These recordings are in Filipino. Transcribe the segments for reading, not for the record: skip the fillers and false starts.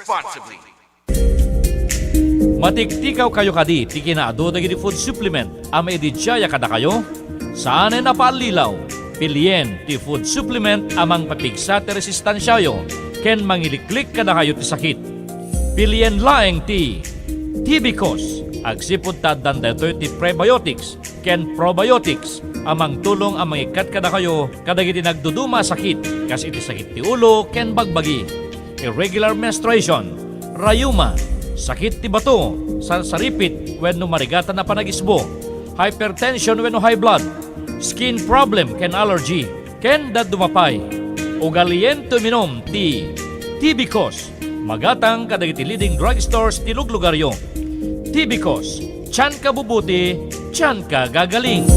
responsibly. Matiktikaw kayo kadi, ti kinaado dagiti food supplement, ama idijaya kada kayo? Saan na paalilaw? Pilien ti food supplement amang papigsa ti resistansyayo, ken mangiliklik kada kayo ti sakit. Pilien laeng ti Tibicos, agsipod ta dandato ti prebiotics, ken probiotics, amang tulong amang ikat kada kayo, kadagiti nagduduma sakit, kas iti sakit ti ulo, ken bagbagi, irregular menstruation, rayuma, sakit ti bato, sarsaripit wenno marigatan na panagisbo, hypertension wenno high blood, skin problem ken allergy, ken dadumapay. Ugaliyen minom ti Tibicos, magatang kadagiti leading drugstores ti luglugaryo. Tibicos, tiyan ka bubuti, tiyan ka gagaling.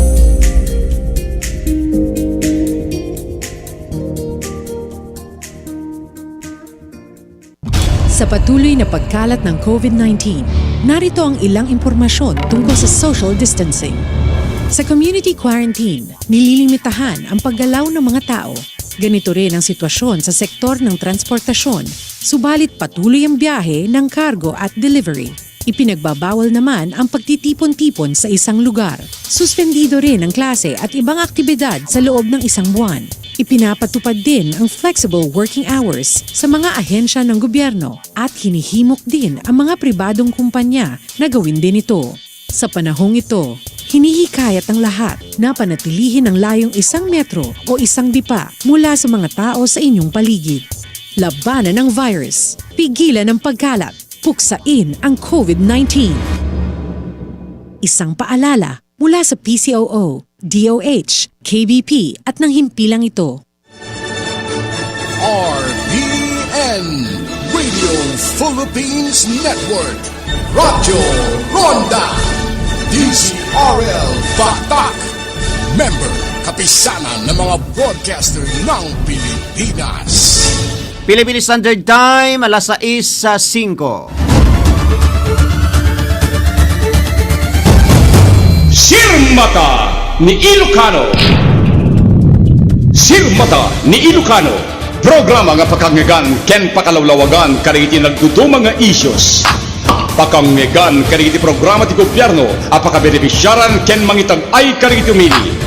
Sa patuloy na pagkalat ng COVID-19, narito ang ilang impormasyon tungkol sa social distancing. Sa community quarantine, nililimitahan ang paggalaw ng mga tao. Ganito rin ang sitwasyon sa sektor ng transportasyon, subalit patuloy ang biyahe ng cargo at delivery. Ipinagbabawal naman ang pagtitipon-tipon sa isang lugar. Suspendido rin ang klase at ibang aktibidad sa loob ng isang buwan. Ipinapatupad din ang flexible working hours sa mga ahensya ng gobyerno at hinihimok din ang mga pribadong kumpanya na gawin din ito. Sa panahong ito, hinihikayat ang lahat na panatilihin ang layong 1 metro o 1 dipa mula sa mga tao sa inyong paligid. Labanan ang virus, pigilan ang pagkalat, puksain ang COVID-19. Isang paalala mula sa PCOO, DOH, KBP at ng himpilang ito. RPN Radio Philippines Network, Radyo Ronda, DZRL Batak, member kapisanan ng mga broadcaster ng Pilipinas. Philippine Standard Time, alas 6:05. Sirmata ni Ilocano. Sirmata ni Ilocano. Programa nga pakangagan ken pakalawlawagan kariti nagdudumang nga issues. Pakangagan kariti programa ti gobyerno apakabenepisyaran ken mangitag ay kariti umili.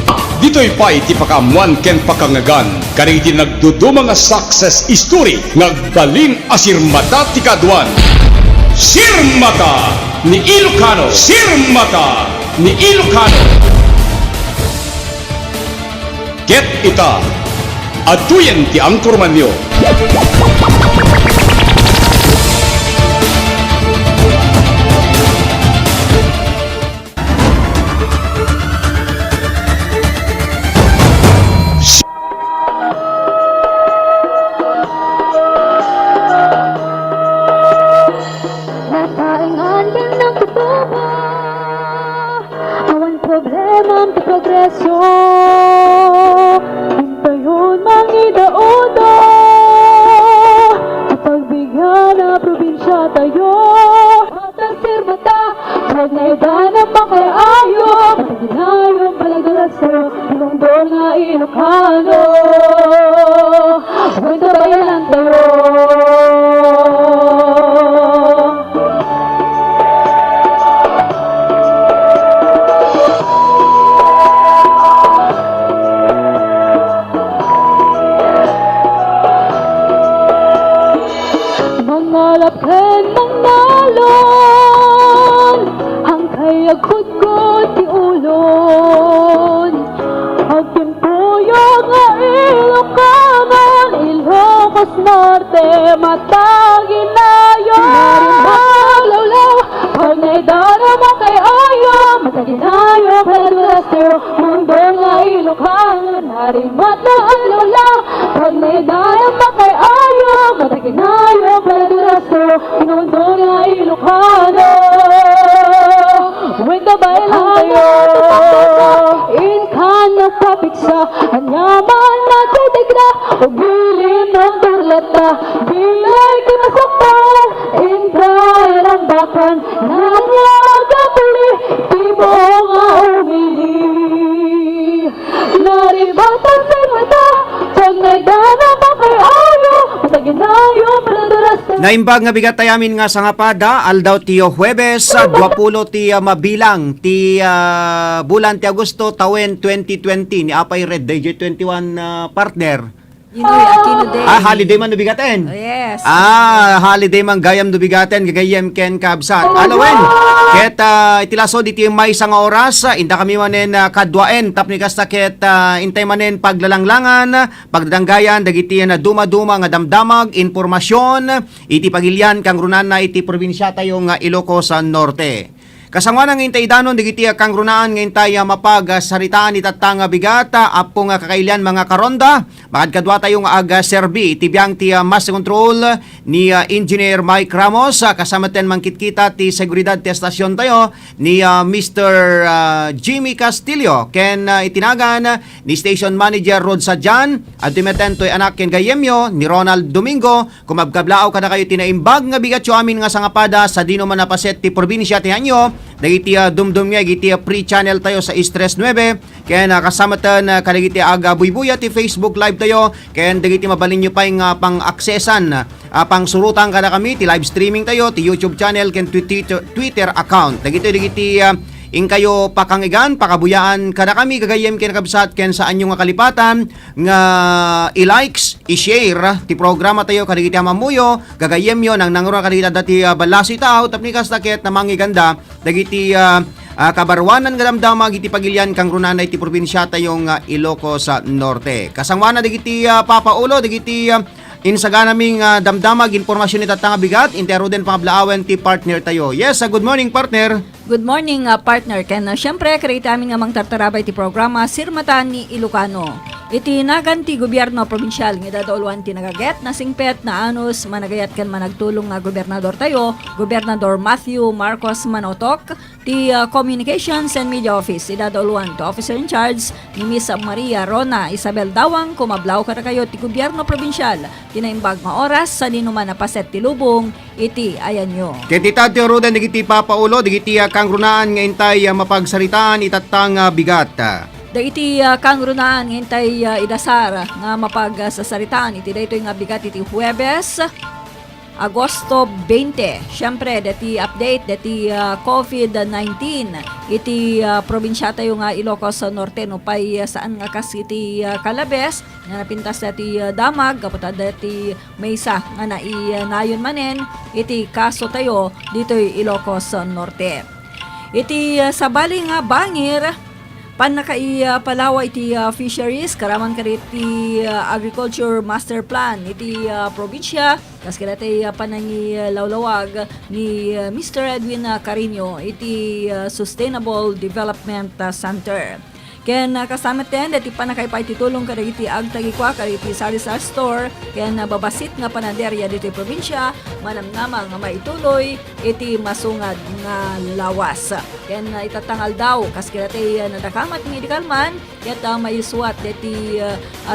Dito'y pa'y ti pakamuan ken pakangagan kariti nagdudumang nga success story ngagbaling asirmata ti kaduan. Sirmata ni Ilocano. Sirmata ni Ilocano. Get ita, atuyen ti angkorman nyo. Nataingan din ng tutubo, awan problema ang progresyo. Hintayon mangidaudo, pagbigyan na probinsya tayo. Matang sirmata, huwag na iba na makaayo. Mataginayon palagdalaso, pinundol nga Ilocano. Huwag na bayan tayo. Mangalapin ng nalon, ang kayag kudkod ti ulon. Agtimpuyog nga Ilocano, Ilocos Norte, mataginayo. Narimalaw-law, pag naidara mo kay ayo, mataginayo, paladurastero, mundo nga Ilocano. Narimalaw-law, pag naidara mo kay ayo, mataginayo, paladurastero, mundo nga Ilocano. Huwag na bailan tayo, inkan ng papiksa, anyaman na titigna, o bilin ng turlata, bilay kinasaktan, intrayan ang bakan, nanyagapuli, di mo nga umili. Naribatan sa mata, pag nagdana pa kay ayo, mataginayo, paladurasta. Naimbag nga bigat tayamin nga sa ngapada, aldaw ti Huwebes, 20 ti mabilang ti bulan ti Agosto, tawen 2020, ni Apay Red, DJ 21 partner. Inoy Aquino Day. Holiday man dubigaten. Oh, yes. Holiday man gayam dubigaten, gagayem ken kabsat. Alawen, ket itilaso diti may isang oras, inta kami manen kadwaen, tapni kasta ket intay manen paglalanglangan, pagdanggayan, dagiti na duma-duma nga damdamag, informasyon, iti pagilian kang runan na iti probinsya tayo nga Ilocos Norte. Kasangwan ang intay danon digiti kang runaan nga intay mapag-saritaan itatang bigata apo nga kakailian mga karonda bakad kadwa tayo nga aga serbi tibiyang ti master control ni Engineer Mike Ramos kasama ten mangkitkita ti seguridad ti estasyon tayo ni Mr. Jimmy Castillo ken itinagan ni Station Manager Rod Sadjan at timeten to'y anak ken gayemyo ni Ronald Domingo kumabkablao kada kayo tinaimbag nga bigatyo amin nga sangapada sa dino man napaset ti probinsya ti hanyo dagiti dumdum nga giti free channel tayo sa Stress 9 ken kasama ten kadagiti aga buybuya ti Facebook live tayo ken dagiti mabalin nyo pa nga pang-aksesan pang surutan kada kami ti live streaming tayo ti YouTube channel ken Twitter account dagiti ing kayo pakangigan, pakabuyaan kada kami gagayem ken kabsat ken saan yung nga kalipatan nga i-likes, i-share ti programa tayo kadagiti mamuyo gagayem yo nang nangro kadagiti dati balasi tao tapni kastakit na mangiganda dagiti kabarwanan nga damdama giti pagilian kang runanay ti probinsya tayong Ilocos Norte. Kasangwana dagiti papaulo dagiti insaga naming damdamag informasyon ni tatanga bigat intero den pangablaawen ti partner tayo. Yes, good morning partner. Good morning, partner. Ken, syempre, karita amin nga mang tartarabay ti programa, Sirmatan ni Ilocano. Iti nagan ti gobyerno probinsyal nga dadolwan ti nagaget na singpet na anos managayat kan managtulong nga gobernador tayo, Gobernador Matthew Marcos Manotok, ti Communications and Media Office, idadolwan to Officer in Charge ni Miss Maria Rona Isabel Dawang, kumablaw kada kayo ti gobyerno probinsyal, tinaimbag nga oras sa dinuman na paset ti lubong, iti ayan nyo. Ketita ti Rodan digiti papaulo digiti kang runaan nga intay mapagsaritaan itatang bigat. Daiti kang runaan ngintay idasar nga mapagsasaritaan iti daytoy nga bigat iti Huwebes Agosto 20. Syempre dati update dati COVID-19 iti probinsya tayo nga Ilocos Norte no pay saan nga kas iti Calabes nga napintas dati damag kapatad dati maysa nga nayon manen iti kaso tayo ditoy Ilocos Norte. Iti sabali nga bangir palawa iti fisheries karaman kariti agriculture master plan iti probinsya kas kadati panangi lawlawag ni Mr. Edwin Carino iti Sustainable Development Center. Ken kasama ten dati panakaypay titulong kada iti agtagikwa kada iti sari-sari store ken babasit nga panaderya dito probinsya manamnama nga maituloy iti masungad nga lawas. Ken itatangal daw kas kadati nadakamat medical man ket maisuat dati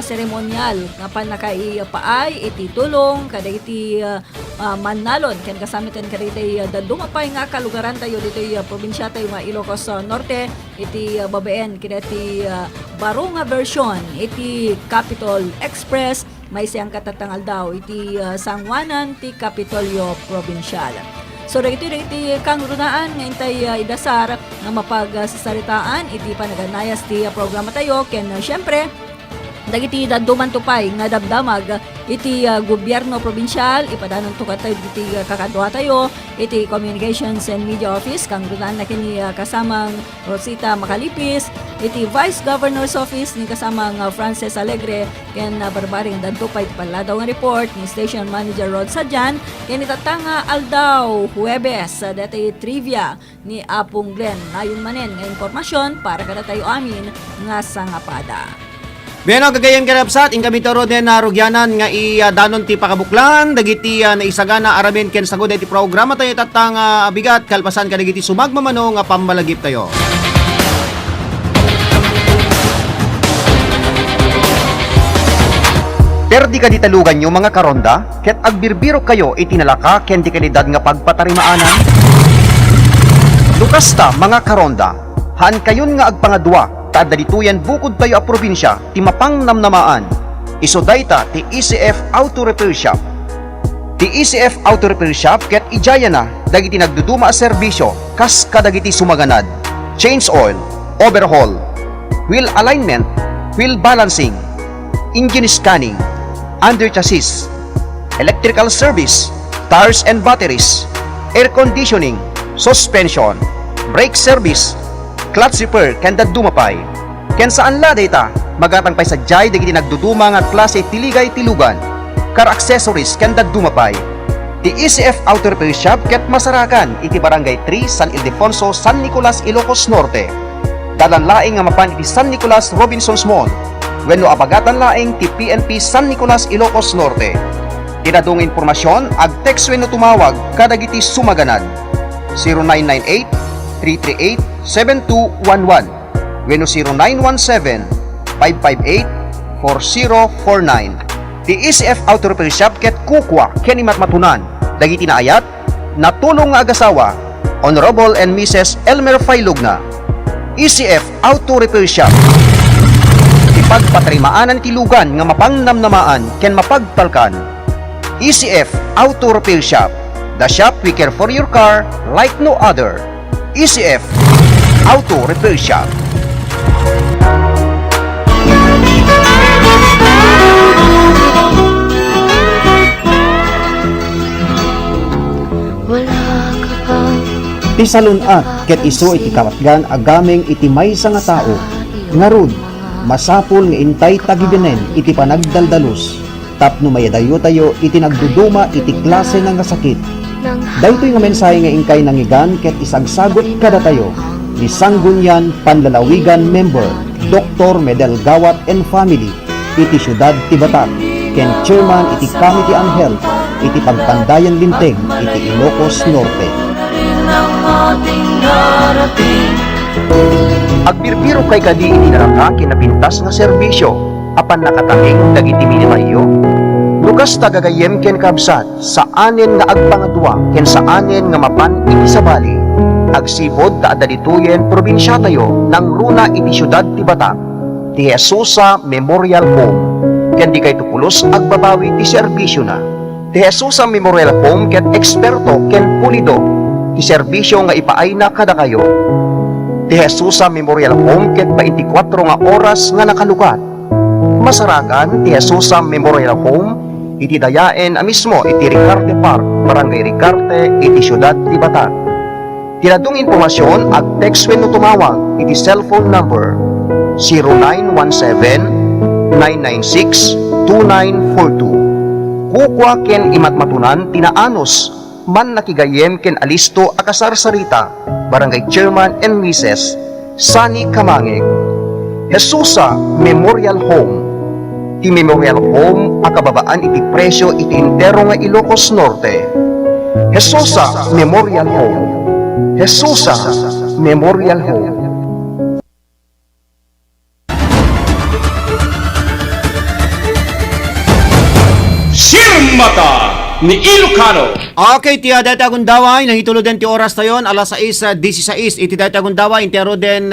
seremonyal nga panakaipaay iti tulong kada iti manalon ken kasama ten kada iti dadumapay nga kalugaran tayo dito probinsya tayo nga Ilocos Norte iti babaen kidati baro nga version iti Capitol Express may siyang katatangal daw iti sangwanan ti Kapitolyo Provincial. So dagiti kang runaan nga intay idasar nga mapagsasaritaan iti panaganayas ti programa tayo ken syempre dagiti daduman tupay nga damdamag iti gobyerno probinsyal ipadanon to katay iti kakadwa tayo iti Communications and Media Office kang runaan na kini kasamang Rosita Macalipis iti Vice Governor's Office ni kasamang Frances Alegre ken barbaring dadtupay iti paladaw nga report ni Station Manager Rod Sadjan ken itatanga aldaw Huwebes dati trivia ni Apong Glenn nayon manen nga impormasyon para kada tayo amin nga sangapada. Beno gagayem kanapsat ing kami toro den rugyanan nga danon ti pakabuklan dagiti naisagana aramen ken sagod iti programa tayo tatang bigat kalpasan kadagiti sumagmamano nga pammalagip tayo. Perdi ka di talugan nyo mga karonda ket agbirbiro kayo itinalaka ken di kalidad nga pagpatarimaanan. Lukasta mga karonda haan kayon nga agpangadwa kada dituyan bukod tayo a probinsya ti mapang namnamaan iso dayta ti ECF Auto Repair Shop Ti ECF Auto Repair Shop ket ijaya na dagiti nagduduma a serbisyo kas kadagiti sumaganad. Change oil, overhaul, wheel alignment, wheel balancing, engine scanning, under chassis, electrical service, tires and batteries, air conditioning, suspension, brake service, clutch repair ken dadumapay. Ken saan la data magatang pay sadyay dagiti nagduduma nga klase tiligay tilugan, car accessories ken dadumapay. Ti ECF Auto Repair Shop ket masarakan iti Barangay 3 San Ildefonso, San Nicolas, Ilocos Norte. Dalan laing nga mapan iti San Nicolas Robinsons Mall. Wenno abagatan laing ti PNP San Nicolas, Ilocos Norte. Tinadung impormasyon ag text wenno tumawag kadagiti sumaganad. 0998-338-7211 wenno 0917-558-4049. Ti ECF Auto Repair Shop ket kukwa ken imatmatunan dagiti naayat natulong nga agasawa Honorable and Mrs. Elmer Failugna. ECF Auto Repair Shop ipagpatrimaanan ti lugan nga mapangnamnamaan ken mapagtalkan. ECF Auto Repair Shop, the shop we care for your car like no other. ECF Auto Repair Shop. Ti salunat ket isu iti kamatgan agameng iti maysa nga tao ngarud masapul nga intay tagibenen iti panagdaldalos tapno mayadayo tayo iti nagduduma iti klase nga sakit. Daytoy nga mensahe nga ingkay nangigan ket isagsagot kada tayo ni Sanggunian Panlalawigan member Dr. Medel Gawat and family iti syudad ti Batak ken chairman iti Committee on Health iti Pagpandayan Linteg iti Ilocos Norte. Agbirbiro kay kadi iti naraka kinapintas nga serbisyo apan nakatanging dagiti minimayo. Lukas tagagayem ken kabsat sa anen nga agpangadwa ken sa anen nga mapan iti sabali. Agsipod ta adalituyen probinsya tayo nang runa iti syudad ti Batak. Ti Jesusa Memorial Home ken di kay tupulos agbabawi ti serbisyo na. Ti Jesusa Memorial Home ken eksperto ken pulido ti serbisyo nga ipaay na kada kayo. Ti Jesusa Memorial Home ket 24 nga oras nga nakalukat. Masaragan ti Jesusa Memorial Home iti dayaen a mismo iti Ricarte Park, Barangay Ricarte, iti syudad ti Batak. Tinadung impormasyon ag text wenno tumawag iti cellphone number 0917-996-2942. Kukwa ken imatmatunan tinaanos man nakigayem ken alisto akasarsarita Barangay Chairman and Mrs. Sani Kamangeg. Jesusa Memorial Home. Ti Memorial Home akababaan iti presyo iti entero nga Ilocos Norte. Jesusa Memorial Home. Jesusa Memorial Home. Sirmata ni Ilocano. Okay, tiya dati akong daway, nangitulo din ti oras tayon, alas 6:16, iti dati akong daway, intero din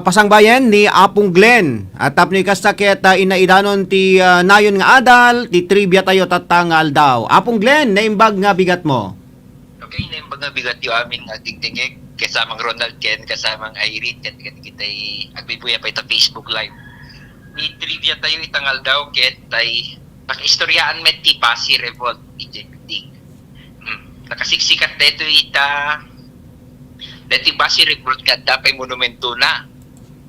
pasangbayan ni Apong Glenn. At tap ni kasakit inaidanon ti nayon nga adal, ti trivia tayo tatangal daw. Apong Glenn, naimbag nga bigat mo. Okay, naimbag nga bigat yung aming tingtingig, kasamang Ronald Ken, kasamang Irene, ken kita'y agbibuya pa ito Facebook Live. Ni trivia tayo itangal daw, ket tay pakistoryaan met ti Pasir Revolt ejecting. Nakasiksikat dito ita dati Pasir Revolt kada pay monumento na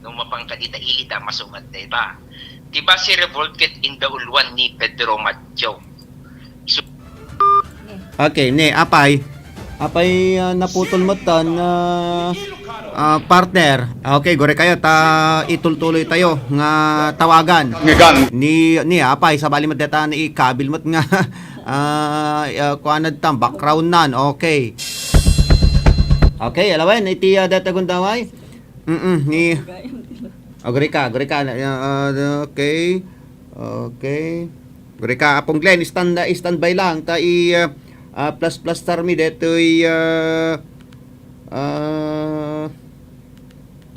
nung mapangkadita ilita masumat dita. Ti Pasir Revolt ket indaulwan ni Pedro Macho. Okay, ne, apay naputol mo tan partner. Okay, gore kayo ta itultuloy tayo nga tawagan. Ngegan. Ni apay sa bali mo deta ni ikabil mo nga kuanad tam background nan. Okay. Okay, alawen iti data gundaway. Ni gore ka. Okay. Gore ka Apong Glenn standby lang ta plus tarmi detoy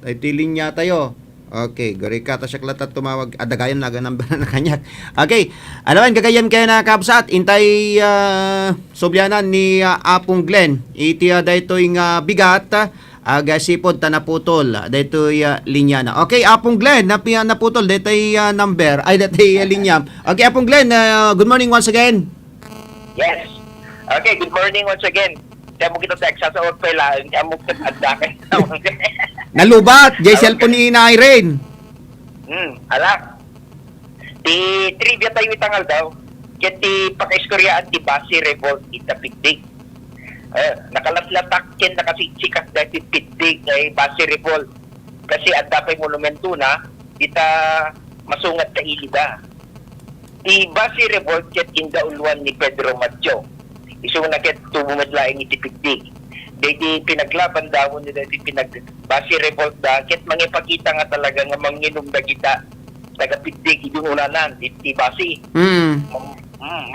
ay tilin niya tayo. Okay, Gorika ta siya klata tumawag adagayan na number na kanyak. Okay, alawan gagayam kay na kabsat intay sobyanan ni Apong Glenn. Iti daytoy nga bigat aga sipod ta naputol daytoy linya na. Okay, Apong Glenn naputol daytoy number ay daytoy linya. Okay, Apong Glenn, good morning once again. Yes. Okay, good morning once again. Kaya mo kita text sa pala, kaya mo kita adake. Nalubat, jay cellphone ni Irene. Ala. Di trivia tayo itangal daw. Kaya ti pakaistorya at ti basi revolt ita pigdig. Nakalatlatak ken nakasiksikas dahil ti pigdig ay basi revolt. Kasi at dapay monumento na, ita masungat ta ilida. Ti basi revolt ket indauluan ni Pedro Matjo. Iso na ket tumumadlaing iti pigdig. Dahil pinaglaban daw nila basi revolt da ket mangipakita nga talaga nga manginom da kita taga pigdig idung unanan iti basi.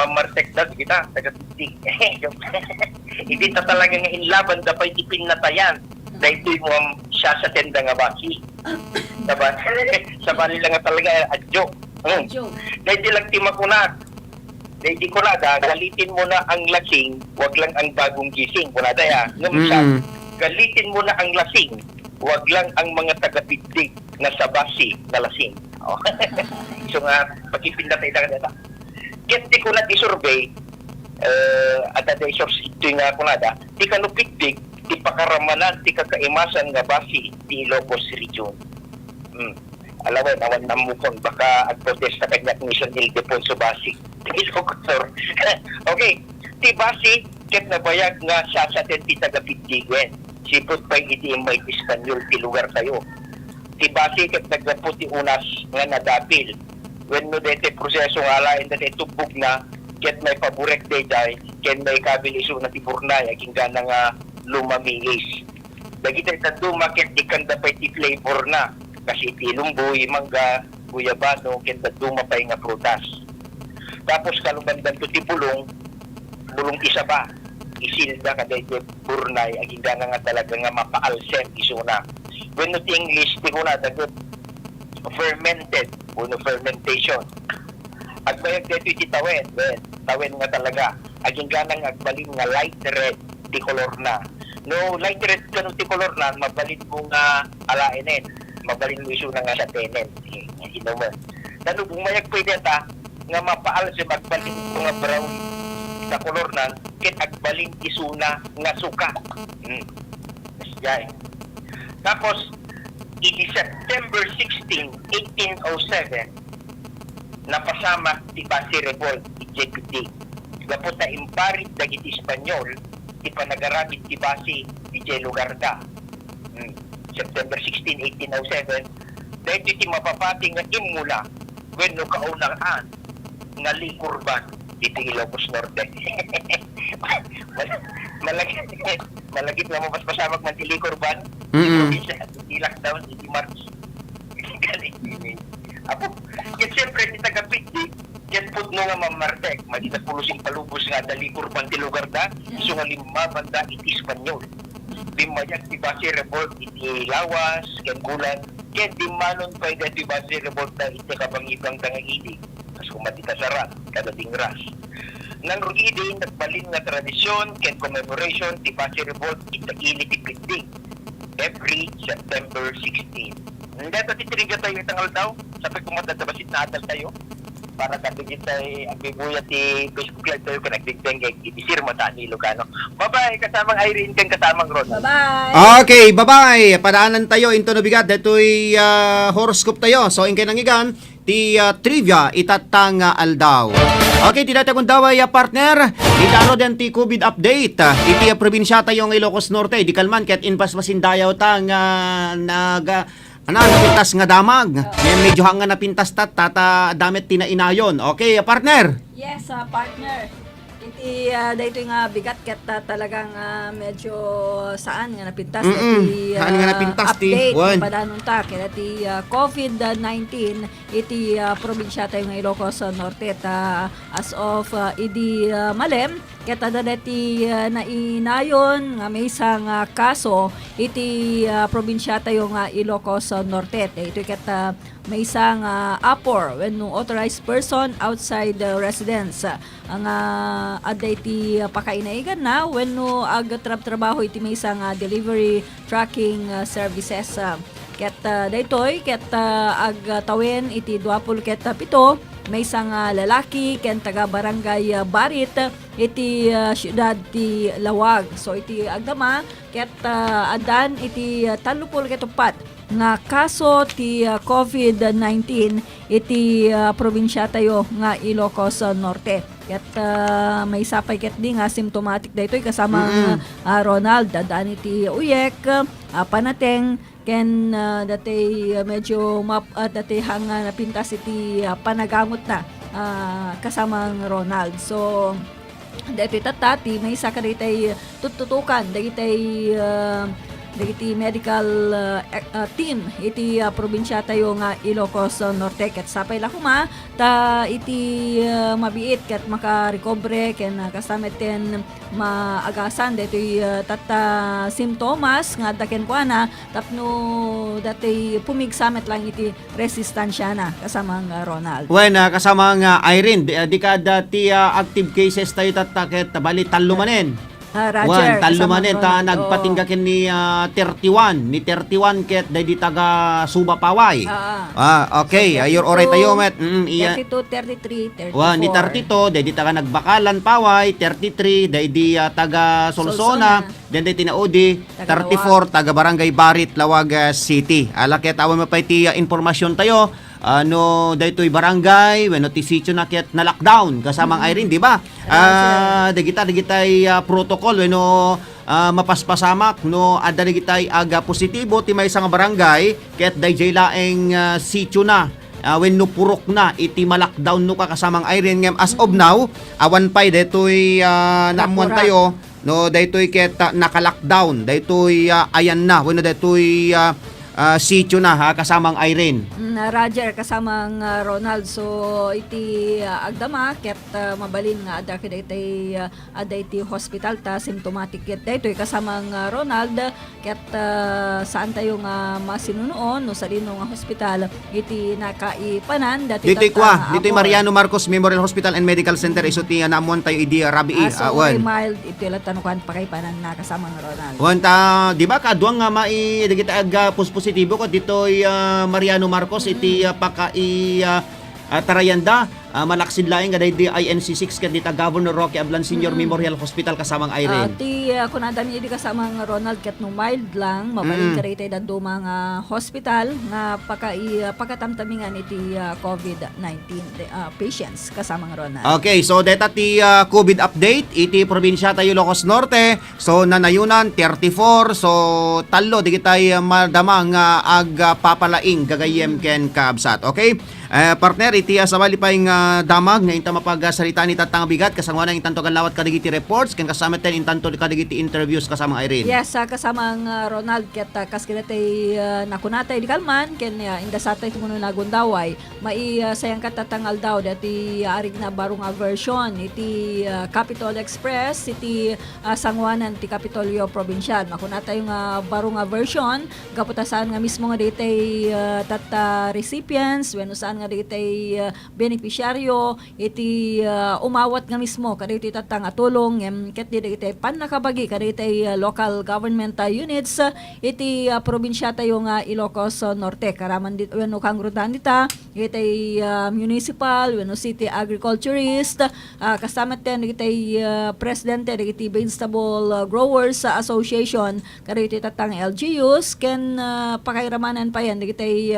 Mamartek da kita taga pigdig. Hindi ta talaga nga inlaban da pa iti pinatayan dahil ito mo siya sa tenda nga basi. Diba? Sa bali lang nga talaga adjo. Dahil di lang timakunat. Dahil di kunada, galitin mo na ang lasing, wag lang ang bagong gising. Kunada ya. Galitin mo na ang lasing, wag lang ang mga taga-pigdig na sa basi na lasing. So nga, pagkipinda tayo na data. Kaya di kunat i-survey, at the source ito nga kunada, di ka no pigdig, di pakaramanan, di kakaimasan nga basi, di Ilocos Region. Alawin, awan namukon, baka agprotesta kanya kung isang Ildefonso Basi. Okay, ti Basi, ket nabayag nga siya sa tenti taga-pigdigwen. Sipot pa iti may Ispanyol ti lugar tayo. Ti Basi, ket naglaputi unas nga nadapil. When no dete proseso nga alain dete tubog na, ket may paburek day, ket may kabiliso na ti Burnay, aging gana nga lumamiis. Dagita itaduma, ket ikanda pa iti flavor na. Kasi iti lumboy, mangga, guyabano, ket daduma pa nga prutas. Tapos kalubandan to ti bulong isa pa. Isilda ka dahil Burnay, aging gana nga talaga nga mapaalsem isuna. When no ti English, ti kuna dagot fermented, uno fermentation. Agbayag dito iti tawen, tawen nga talaga. Aging gana nga agbalin nga light red ti color na. No, light red ka no ti color na, mabalin mo nga alainin. Mabalin mo isuna nga sa tenen. Inuman. Nano, bumayag pwede ta, nga mapaal si magbalin ko nga brown sa color na, kit agbalin isuna nga suka. Tapos, iti September 16, 1807, napasama ti Basi Revolt, ti JPD. Gaputa imparit dagiti Espanyol, ti panagaramit ti Basi, ti J. Lugarda. September 16, 1807, dahil ti mapapati nga imula, when no kaunangan, nga likurban dito Ilocos Norte. Malagit na mo mas pasamag man ti likurban. Di lockdown, di March. Apo, yan siyempre ni taga-pigdig, yan po no nga mamartek, magita pulusing palubos nga dali kurban ti lugar da, so nga lima banda iti Espanyol. Bimayag ti Basi Revolt iti Lawas, ken Bulan, ken di manon pa iti Basi Revolt na iti kabangibang tangagidi. Kas kumatita sarat, kada dingras. Nang rugidi, nagbalin nga tradisyon, ken commemoration ti Basi Revolt itaili ti pigdig every September 16. Hindi ito titrigya tayo itangal daw. Sabi kung matatabasit na atal tayo. Para kabigit tayo ang bibuya ti Facebook Live tayo kung nagdigdeng kay Ibisir mo sa Ilocano. Bye-bye! Kasamang Irene kang kasamang Ron. Bye-bye! Okay, bye-bye! Padaanan tayo into nabigat. Dito'y horoscope tayo. So, ingkay nangigan, ti trivia itatang aldaw. Okay, tinatay kong daw ay partner. Itaro din ti COVID update. Iti probinsya tayo ng Ilocos Norte. Di kalman, kahit inpaspasin dayaw tang napintas nga damag. Medyo hanga napintas tata damit tinainayon. Okay, partner. Yes, partner. Iti dayto nga bigat ket talagang medyo saan nga napintas Saan nga napintas update ti padanon ta ket iti COVID-19 iti probinsya tayo nga Ilocos Norte ta as of idi Malem Keta dati nainayon nga may isang kaso iti probinsya tayo nga Ilocos Norte. Ito keta may isang apor when no authorized person outside the residence. Ang adda iti pakainaigan na when no trabaho iti may isang delivery tracking services. Ket daytoy ket tawin iti 27 may isang lalaki ken taga barangay Barit iti siyudad ti Lawag. So iti agdama ket adan iti 30 ket upat nga kaso ti COVID-19 iti probinsya tayo nga Ilocos Norte. Ket may sapay ket di nga symptomatic daytoy kasama Ronald dadaan iti uyek panateng ken dati medyo dati hang napintas iti panagamot na kasamang Ronald. So dati tatati may isa ka ditay tututukan dagiti medical team iti probinsya tayo nga Ilocos Norte. Ket sapay la kuma ta iti mabiit ket makarecover ken kasameten maagasan ditoy tata simptomas nga daken kuana tapno dati pumigsamet lang iti resistansya na kasamang Ronald. When kasamang Irene, di ka dati active cases tayo tatakit bali talo manen. Roger, talo kasamang manen ta Ronald. nagpatinggakin ni 31 ket dahil taga Suba Paway. Okay, So, you're alright tayo met. 32, 33, 34. Ni 32 dahil taga Nagbakalan Paway, 33 dahil taga Solsona, then dahil tinaudi, Taga 34 taga Barangay Barit, Lawag City. Ala ket awan mapay ti informasyon tayo. Ano daytoy barangay wenno ti sitio na ket na lockdown kasamang Irene, di ba? Dagitay protocol wenno mapaspasamak no adda dagitay aga positibo ti maysa nga barangay ket dayjay laeng sitio na wenno purok na iti ma-lockdown no kasamang Irene ngem as of now awan pay daytoy naamuan tayo no daytoy ket naka-lockdown daytoy ayan na wenno daytoy sitio na kasamang Irene. Roger, kasamang Ronald. So iti agdama ket mabalin nga adda iti adda iti hospital ta symptomatic ket daytoy kasamang Ronald ket saan tayo nga masinunoon no sa dino nga hospital iti nakaipanan dati ditoy Mariano Marcos Memorial Hospital and Medical Center iso ti naamuan tayo idi rabii so mild iti latanukan pakaipanan na kasamang Ronald. Di ba kaduang nga digita aga positibo ko ditoy Mariano Marcos iti tarayanda malaksid laing gaday di INC6 ket dita Governor Roque Ablan Senior Memorial Hospital kasamang Irene. Kunadan idi kasamang Ronald ket no mild lang mabalin karete dadto mga hospital nga pakatamtamingan iti COVID-19 patients kasamang Ronald. Okay, so deta ti COVID update iti probinsya tayo Ilocos Norte. So nanayunan 34 so talo digitay madama nga papalaing gagayem ken kaabsat. Okay? Partner iti asawali pa damag nga inta mapagsalita ni tatang bigat kasama ng intanto lawat kadigiti reports ken kasama ten intanto kadigiti interviews kasama Irene. Yes, kasamang Ronald ket kaskinatay nakunatay di kalman ken indasatay tumuno nagundaway mai sayang katatangal daw dati arig na barong version iti Capitol Express iti sangwanan ti Kapitolyo Provincial makunatay nga barong version gaputasan nga mismo nga ditay tata recipients wenno saan nga ditay beneficiary iti umawat nga mismo kaditi tatang tulong ket diti pan nakabagi kaditi local government units iti probinsya tayo nga Ilocos Norte karaman dit wenno kangrutan dita iti municipal wenno city agriculturist kasama ten iti presidente iti Vegetable Growers Association kaditi tatang LGUs ken pakairamanan pa yan iti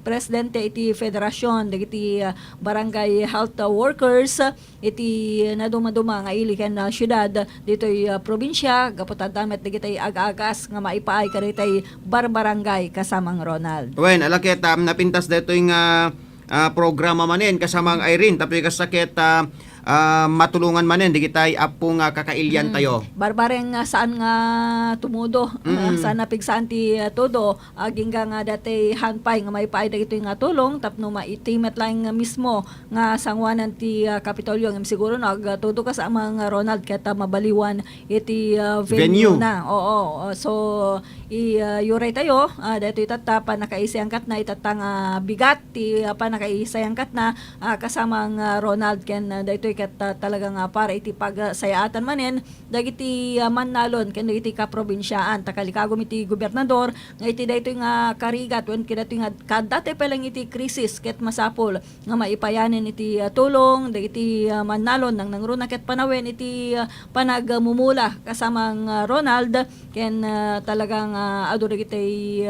presidente iti federasyon iti barangay health workers iti naduma-duma nga ilikan na syudad ditoy probinsya gaputan damet digitay aga-agas nga maipaay kaditay barbarangay kasamang Ronald. Wen alaket napintas ditoy nga programa manen kasamang Irene tapi kasakit matulungan manen di kitay apong kakailyan tayo. Barbareng saan nga tumudo, saan napigsaan ti todo, aging nga dati hanpay nga may paay dagito nga tulong, tapno maitimet lang nga mismo nga sangwanan ti Kapitolyo, nga siguro nagtudo ka sa amang Ronald kaya mabaliwan iti venue na. Oo, so yuray tayo, dito itata nakaisayangkat na itatang bigat, ti nakaisayangkat na kasamang Ronald ken dito ket talagang para iti pagsayaatan manen dagiti mannalon ken dagiti kaprobinsyaan takalikagom iti gobernador nga iti daytoy nga karigat wen kidatoy nga kadate pa lang iti krisis ket masapol nga maipayanen iti tulong dagiti mannalon nang nangruna ket panawen iti panagmumula kasamang Ronald ken talagang adu dagiti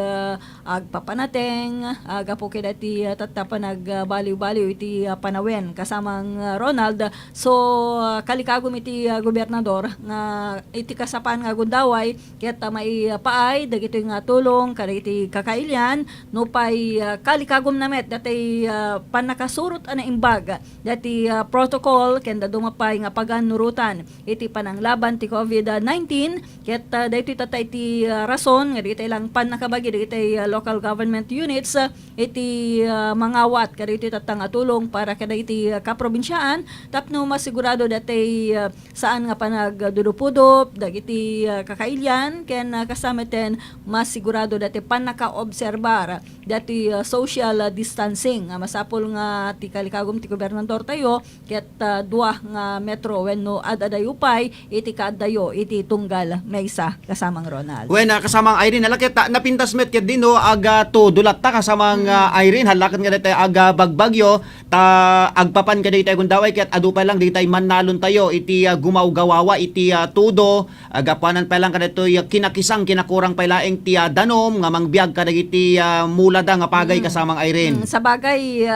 agpapanateng agapo kidati tattapan nagbaliw-baliw iti panawen kasamang Ronald. So kalikagom iti gobernador nga iti kasapan nga gundaway ket may paay dagiti nga tulong kadagiti kakailyan no pay kalikagom namet dati panakasurot ana imbag dati protocol ken dumapay nga paganurutan iti pananglaban ti COVID-19 ket daytoy tatay iti rason nga dagiti lang panakabagi dagiti local government units iti mangawat kadagiti tatang tulong para kadagiti kaprobinsyaan tapno masigurado dati saan nga panagdudupudop dagiti kakailyan ken kasameten masigurado dati panakaobserbar dati social distancing masapol nga ti kalikagom ti gobernador tayo ket duwa nga metro wenno adadayupay iti kaadayo iti tunggal maysa kasamang Ronald. Wen kasamang Irene halakit napintas met ket dino aga to dulat ta kasamang Irene halakat nga dati aga bagbagyo ta agpapan ka daytoy gundaway ket adu pa lang daytoy mannalon tayo iti gumawgawawa iti tudo agapanan pa lang kadaytoy kinakisang kinakurang pa laeng ti danom nga mangbiag kadagiti mulada nga pagay kasamang Irene. Sa bagay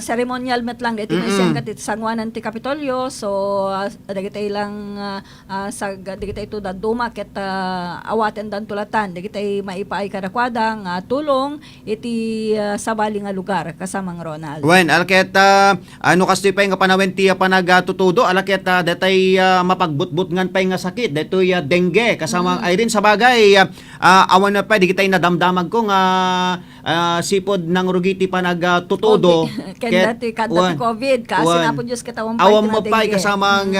ceremonial met lang dito isang katit sangwanan ti Kapitolyo so dagitay lang sa dagitay ito daduma ket awaten dan tulatan dagitay maipaay kadakwada nga tulong iti sabali nga lugar kasamang Ronald. Wen alket ano kastoy pay nga panawen ti panagatutudo alket datay mapagbutbut ngan pay nga sakit daytoy dengue kasamang Irene sa bagay awan na pa di kitay nadamdamag ko nga sipod ng rugiti panagtutudo ket dati COVID kasi na po Diyos katawang awam mo pay kasamang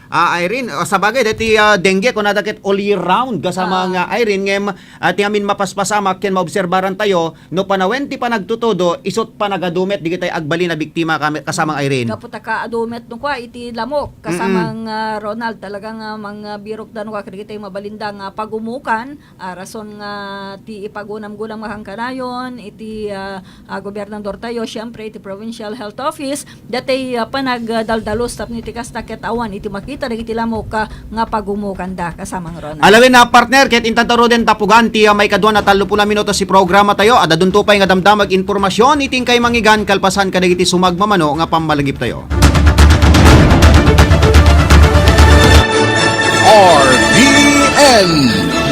Irene sa bagay dati dengue kun nadakit all year round kasama nga Irene ngem ti amin mapaspasama ken maobserbaran tayo no panawen ti panagtutudo isot panagadumet di kitay agbali na biktima kasamang Irene. Kaputa ka adumet no kwa iti lamok kasamang Ronald talagang mga birok dan kwa kitay mabalinda nga pagumukan rason nga ti ipagunam-gunam nga kanayon iti gobernador tayo syempre iti provincial health office dati panagdaldalos tapno iti kastaket awan iti makita dagiti lamok nga pagumukanda kasamang Ronald. Alawin na partner ket intantaro den tapugan ti may kadwa na 30 minutos si programa tayo ada dunto pay nga damdamag informasyon iting kay mangigan kalpasan kadagiti sumagmamano nga pammalagip tayo. RPN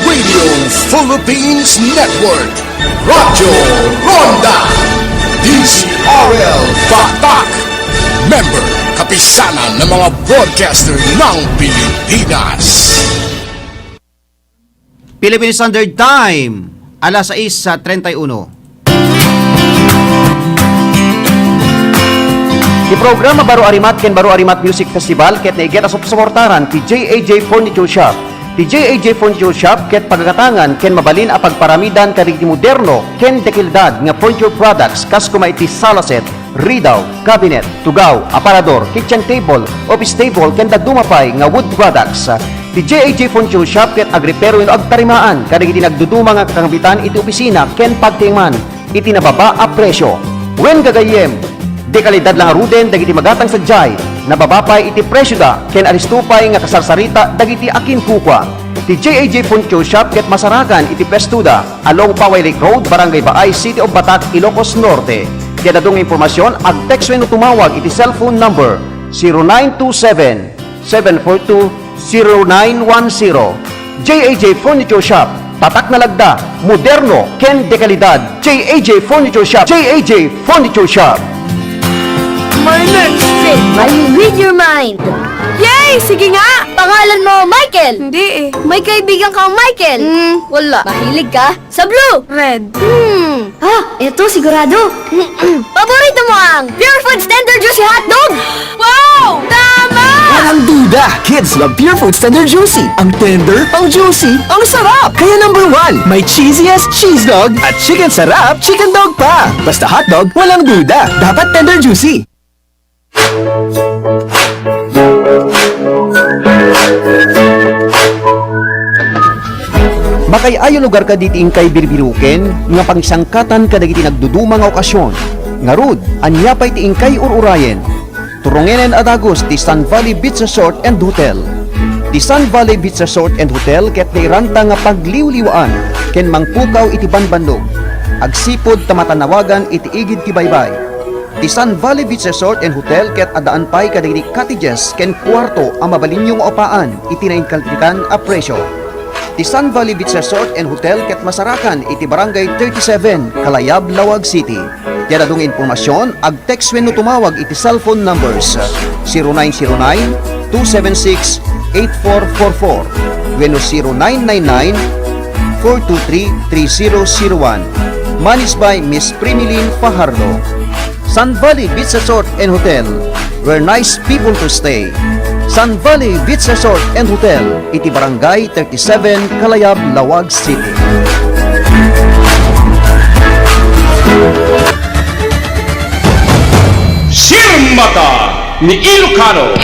Radio Philippines Network Radyo Ronda DCRL Batak Member Kapisanan ng mga broadcaster ng Pilipinas. Philippine Standard Time alas 6:31. Di programa Baro Arimat ken Baro Arimat Music Festival ket naiget as suportaran ti JAJ Furniture Shop. Ti JAJ Furniture Shop ket pagagatangan ken mabalin a pagparamidan kadagiti moderno ken dekildad nga furniture products kas kuma iti sala set, ridaw, cabinet, tugaw, aparador, kitchen table, office table ken dadumapay nga wood products. Ti JAJ Furniture Shop ket agripero ino agtarimaan kadagiti nagduduma nga kakambitan iti opisina ken pagtingman iti nababa a presyo. Wen gagayem di kalidad lang aruden dagiti magatang sadyay nababapay iti presyo da ken aristupay nga kasarsarita dagiti akin kukwa. Ti JAJ Furniture Shop ket masarakan iti Pestuda along Paway Lake Road, Barangay Baay, City of Batak, Ilocos Norte. Kaya dadong impormasyon ag text wenno tumawag iti cellphone number 0927-742-0910. JAJ Furniture Shop, tatak na lagda, moderno ken de kalidad. JAJ Furniture Shop, JAJ Furniture Shop. My next secret. I will read your mind. Yay! Sige nga! Pangalan mo, Michael? Hindi eh. May kaibigan kang Michael? Wala. Mahilig ka? Sa blue? Red. Eto sigurado. Paborito mo ang Pure Foods Tender Juicy Hotdog? Wow! Tama! Walang duda, kids love Pure Foods Tender Juicy. Ang tender, ang juicy, ang sarap. Kaya number 1, may cheesiest cheese dog at chicken sarap chicken dog pa. Basta hotdog, walang duda. Dapat tender juicy. Makay ayo lugar ka diti kay birbiruken nga pangsangkatan kadagiti nagduduma nga okasyon. Ngarud, anya pa'y ti kay ururayen. Turungenen adagos ti Sun Valley Beach Resort and Hotel. Ti Sun Valley Beach Resort and Hotel ket nairanta nga pagliwliwaan ken mangpukaw iti banbanlog. Agsipod tamatanawagan iti igid ti baybay. Ti Sun Valley Beach Resort and Hotel ket adaan pay kadagiti cottages ken kwarto ang mabalinyong opaan iti nainkaltikan a presyo. Ti Sun Valley Beach Resort and Hotel ket masarakan iti barangay 37 Kalayab, Lawag City. Yan adong impormasyon ag-text wenno tumawag iti cellphone numbers 0909-276-8444 wenno 0999-423-3001. Managed by Miss Primilin Fajardo. Sun Valley Beach Resort and Hotel, where nice people to stay. Sun Valley Beach Resort and Hotel, iti barangay 37 Kalayab, Lawag City. Sirmata ni Ilocano.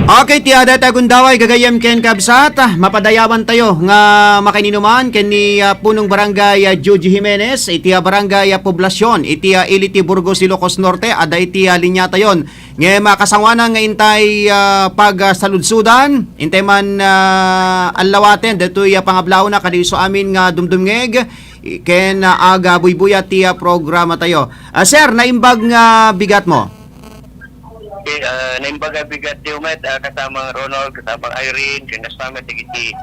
Okay, tiada tagundaway gagayem ken kabsat, mapadayawan tayo nga makininuman ken ni punong barangay Joji Jimenez, iti barangay poblasyon, iti Iliti Burgos, Ilocos Norte, ada iti linya tayon. Nga makasangwanan nga intay pagsaludsudan, intay man alawaten, dato'y pangablaw na kadi so amin nga dumdumngeg, ken aga buybuya ti programa tayo. Sir, naimbag nga bigat mo? Naimbaga bigat di umet kasama Ronald, kasama Irene, kasama tigiti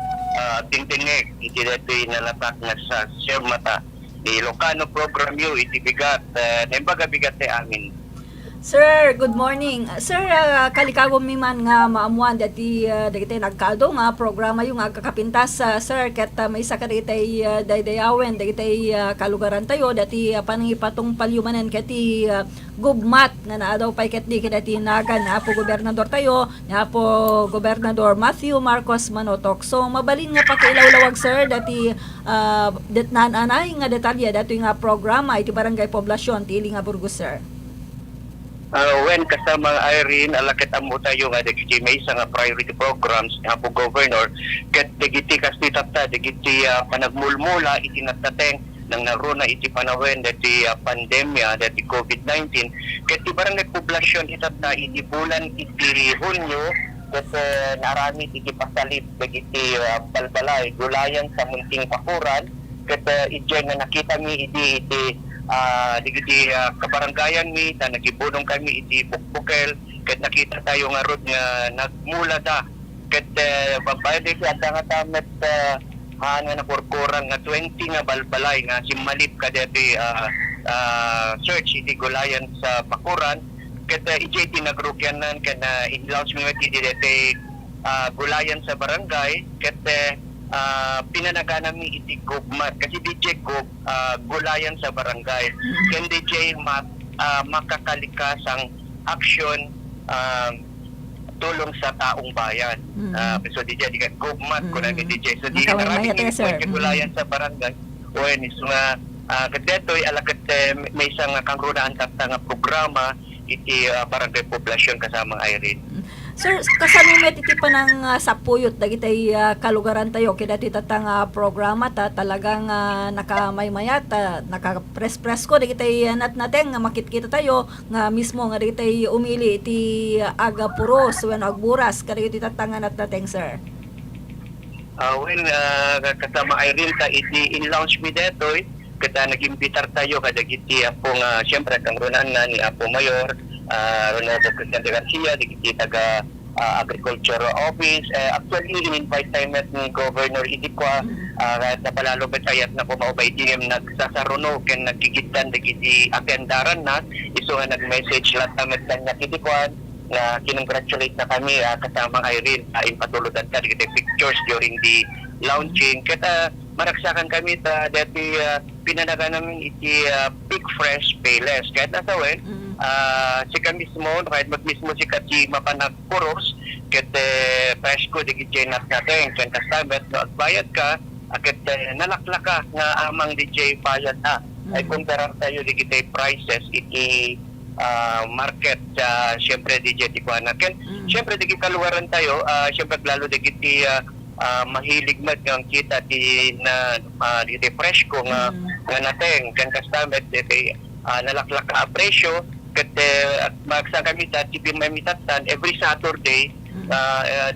tingtingeg, iti deto'y nalatak nga sa Sirmata. Di Ilocano program yu, iti bigat, naimbaga bigat di amin. Sir, good morning. Sir, kalikawom mi man nga maamuan dati nagkado nga programa yung agkakapintas sir ket may isa ka ditay daydayawen dagitay kalugaran tayo dati panangipatong palyumanen keti gubmat na naadaw pay ket di dati nagan na po gobernador tayo na po gobernador Matthew Marcos Manotok. So mabalin nga pakiilawlawag sir dati detnan anay nga detalye dati nga programa iti barangay poblasyon ti Ili nga Burgos sir. When kasama Irene, alakit amo tayo nga dagiti may isa nga priority programs nga po governor, ket dagiti kastitata, dagiti panagmulmula iti natateng nang naruna iti panahon dati pandemya, dati COVID-19, ket ti barangay poblasyon itat na iti bulan iti Hunyo, ket narami iti pasalit dagiti balbalay, gulayan sa munting pakuran, ket idyan nga nakita mi iti digiti kabaranggayan mi na nagibunong kami iti Bukbukel ket nakita tayo nga rod nga nagmula da ket babayad iti adda nga tamet nga nakurkuran nga 20 nga balbalay nga simmalip kadeti search iti gulayan sa bakuran ket iti nagrugyanan ket in-launch mi iti deti gulayan sa barangay ket pinanaga namin iti gubmat kasi DJ Gub gulayan sa barangay ken DJ makakalikasang aksyon tulong sa taong bayan so DJ di gubmat ko na DJ so di karami ni gulayan sa barangay when is nga kadetoy alakat may isang kangrunaan tapta nga programa iti barangay poblasyon kasama Irene. Sir, kasalumet iti pa ng sapuyot dagitay kalugaran tayo kaya dati tatang programa talagang nakamaymayat nakapress-press ko dagitay nateng nga makitkita tayo nga mismo nga dagitay umili iti aga puros when agburas kada iti tatang nateng sir. Kasama Irene ta iti in-launch mi detoy kada nag-imbitar tayo kada iti apong siyempre kang runan na ni Apo Mayor Ronaldo Presidente Garcia, di taga Agriculture Office. Actually, in-invite tayo ni Governor Idikwa na palalubit ayat na pumaubay diyem nagsasaruno ken nagkikitan di agendaran na iso nga nag-message lahat tamet kanya Idikwa nga kinongratulate na kami kasamang Irene in patuludan ka digiti pictures during the launching kata maraksakan kami ta dati pinanaga namin iti Big Fresh Payless kahit nasa wen sika mismo kahit mismo sika si mapanagpuros kete fresh ko digiti nat natin kan kasamet no agbayad ka akit nalaklaka nga amang DJ payad na ay kumpara tayo digiti prices iti market syempre DJ Tijuana ken syempre digiti kaluwaran tayo syempre lalo digiti mahilig mat ng kita di na di fresh ko nga natin kan kastamet di nalaklak ka presyo ket magsa kami sa TV Mamitatan every Saturday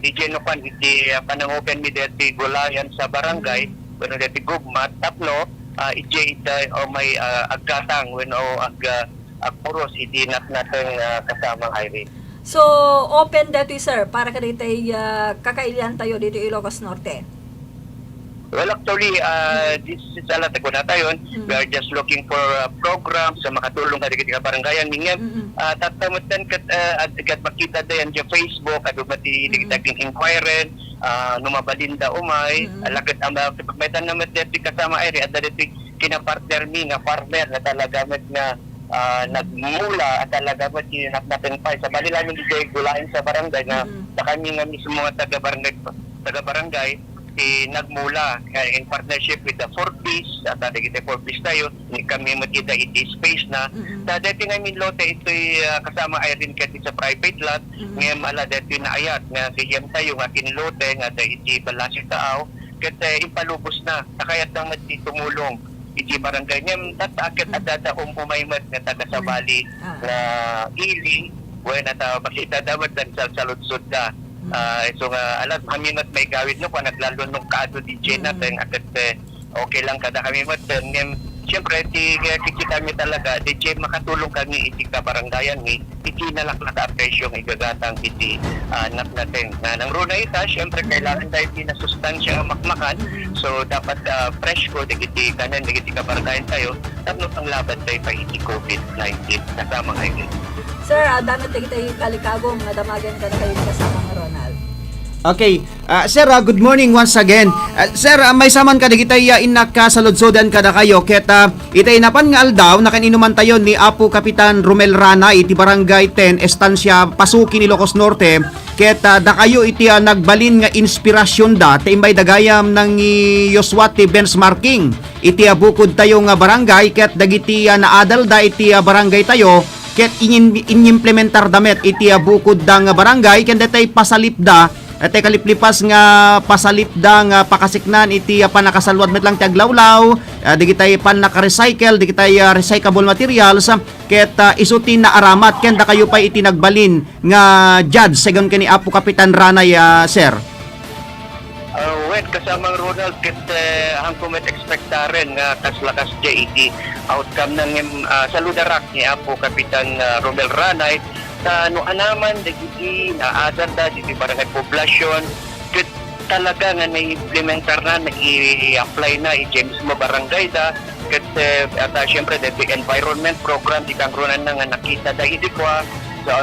DJ no kan iti panangopen mi deti gulayan sa barangay kuno deti gugmat tapno iti o may agkatang wenno puros iti natin kasamang Irene. So, open dito, sir, para ka dito kakailian tayo dito Ilocos Norte. Well, actually, this is alat ko na tayo. We are just looking for programs sa makatulong ka dito ka barangayan. Mingem, tatamutan at makita dayan sa Facebook, at umati digitaging inquiry, numabalinda umay, alagad ang pagmaitan naman dito kasama ay at dito kinapartner mi nga farmer na talaga na nagmula at talaga ba sinap natin pa sa bali namin DJ gulain sa barangay na sa kami nga mismo mga taga-barangay nagmula in partnership with the 4Ps at kita 4Ps tayo kami magkita iti space na sa dati namin lote ito'y kasama Irene Kati sa private lot ngayon mala dati na ayat nga kayam tayo nga kinlote nga iti balasi tao kaya ipalubos na nakayat naman tumulong iti barangay niya tatakit at data umaymat na taga sa bali na ili when at makita dapat dan sa saludsod ka so nga alam kami mat may gawid no kung naglalo nung kaado DJ natin at okay lang kada kami mat siyempre kikita mi talaga DJ makatulong kami iti kabarangayan ni iti nalaklak na presyo ng igagatang iti anak natin na nang runa ita siyempre kailangan tayo iti na sustansya makmakan so dapat fresh ko digiti kanan digiti kabarangayan tayo tapos ang laban tayo pa iti COVID-19 kasama ngayon. Sir, damit na kita yung kalikagong na damagan ka na kayo kasama ng Ronald. Okay. Sir, good morning once again. Sir, may saman ka digitay inak ka sa lodsodan kada kayo ket itay napan nga aldaw na kaninuman tayo ni Apo Kapitan Romel Rana iti Barangay 10 Estancia Pasuki ni Ilocos Norte ket da kayo iti nagbalin nga inspirasyon da imbay dagayam nang Yoswati benchmarking iti bukod tayo nga barangay ket dagiti naadal da iti barangay tayo ket inimplementar damet iti bukod da nga barangay ken detay pasalip da at kaliplipas nga pasalip da nga pakasiknan iti panakasalwad met lang ti aglawlaw digitay pan naka-recycle digitay recyclable materials ket isuti na aramat ken da kayo pa iti nagbalin nga judge segon kani Apo Kapitan Ranay sir. Well, kasamang Ronald ket hangkumet ekspektaren nga kaslakas di iti outcome ng saludarak ni Apo Kapitan Romel Ranay no anaman dagiti naadar da diti barangay poblasyon ket talaga nga na-implementar na nag-i-apply na i-James mo barangay da ket at syempre dati environment program di kangrunan na nga nakita da iti kwa so,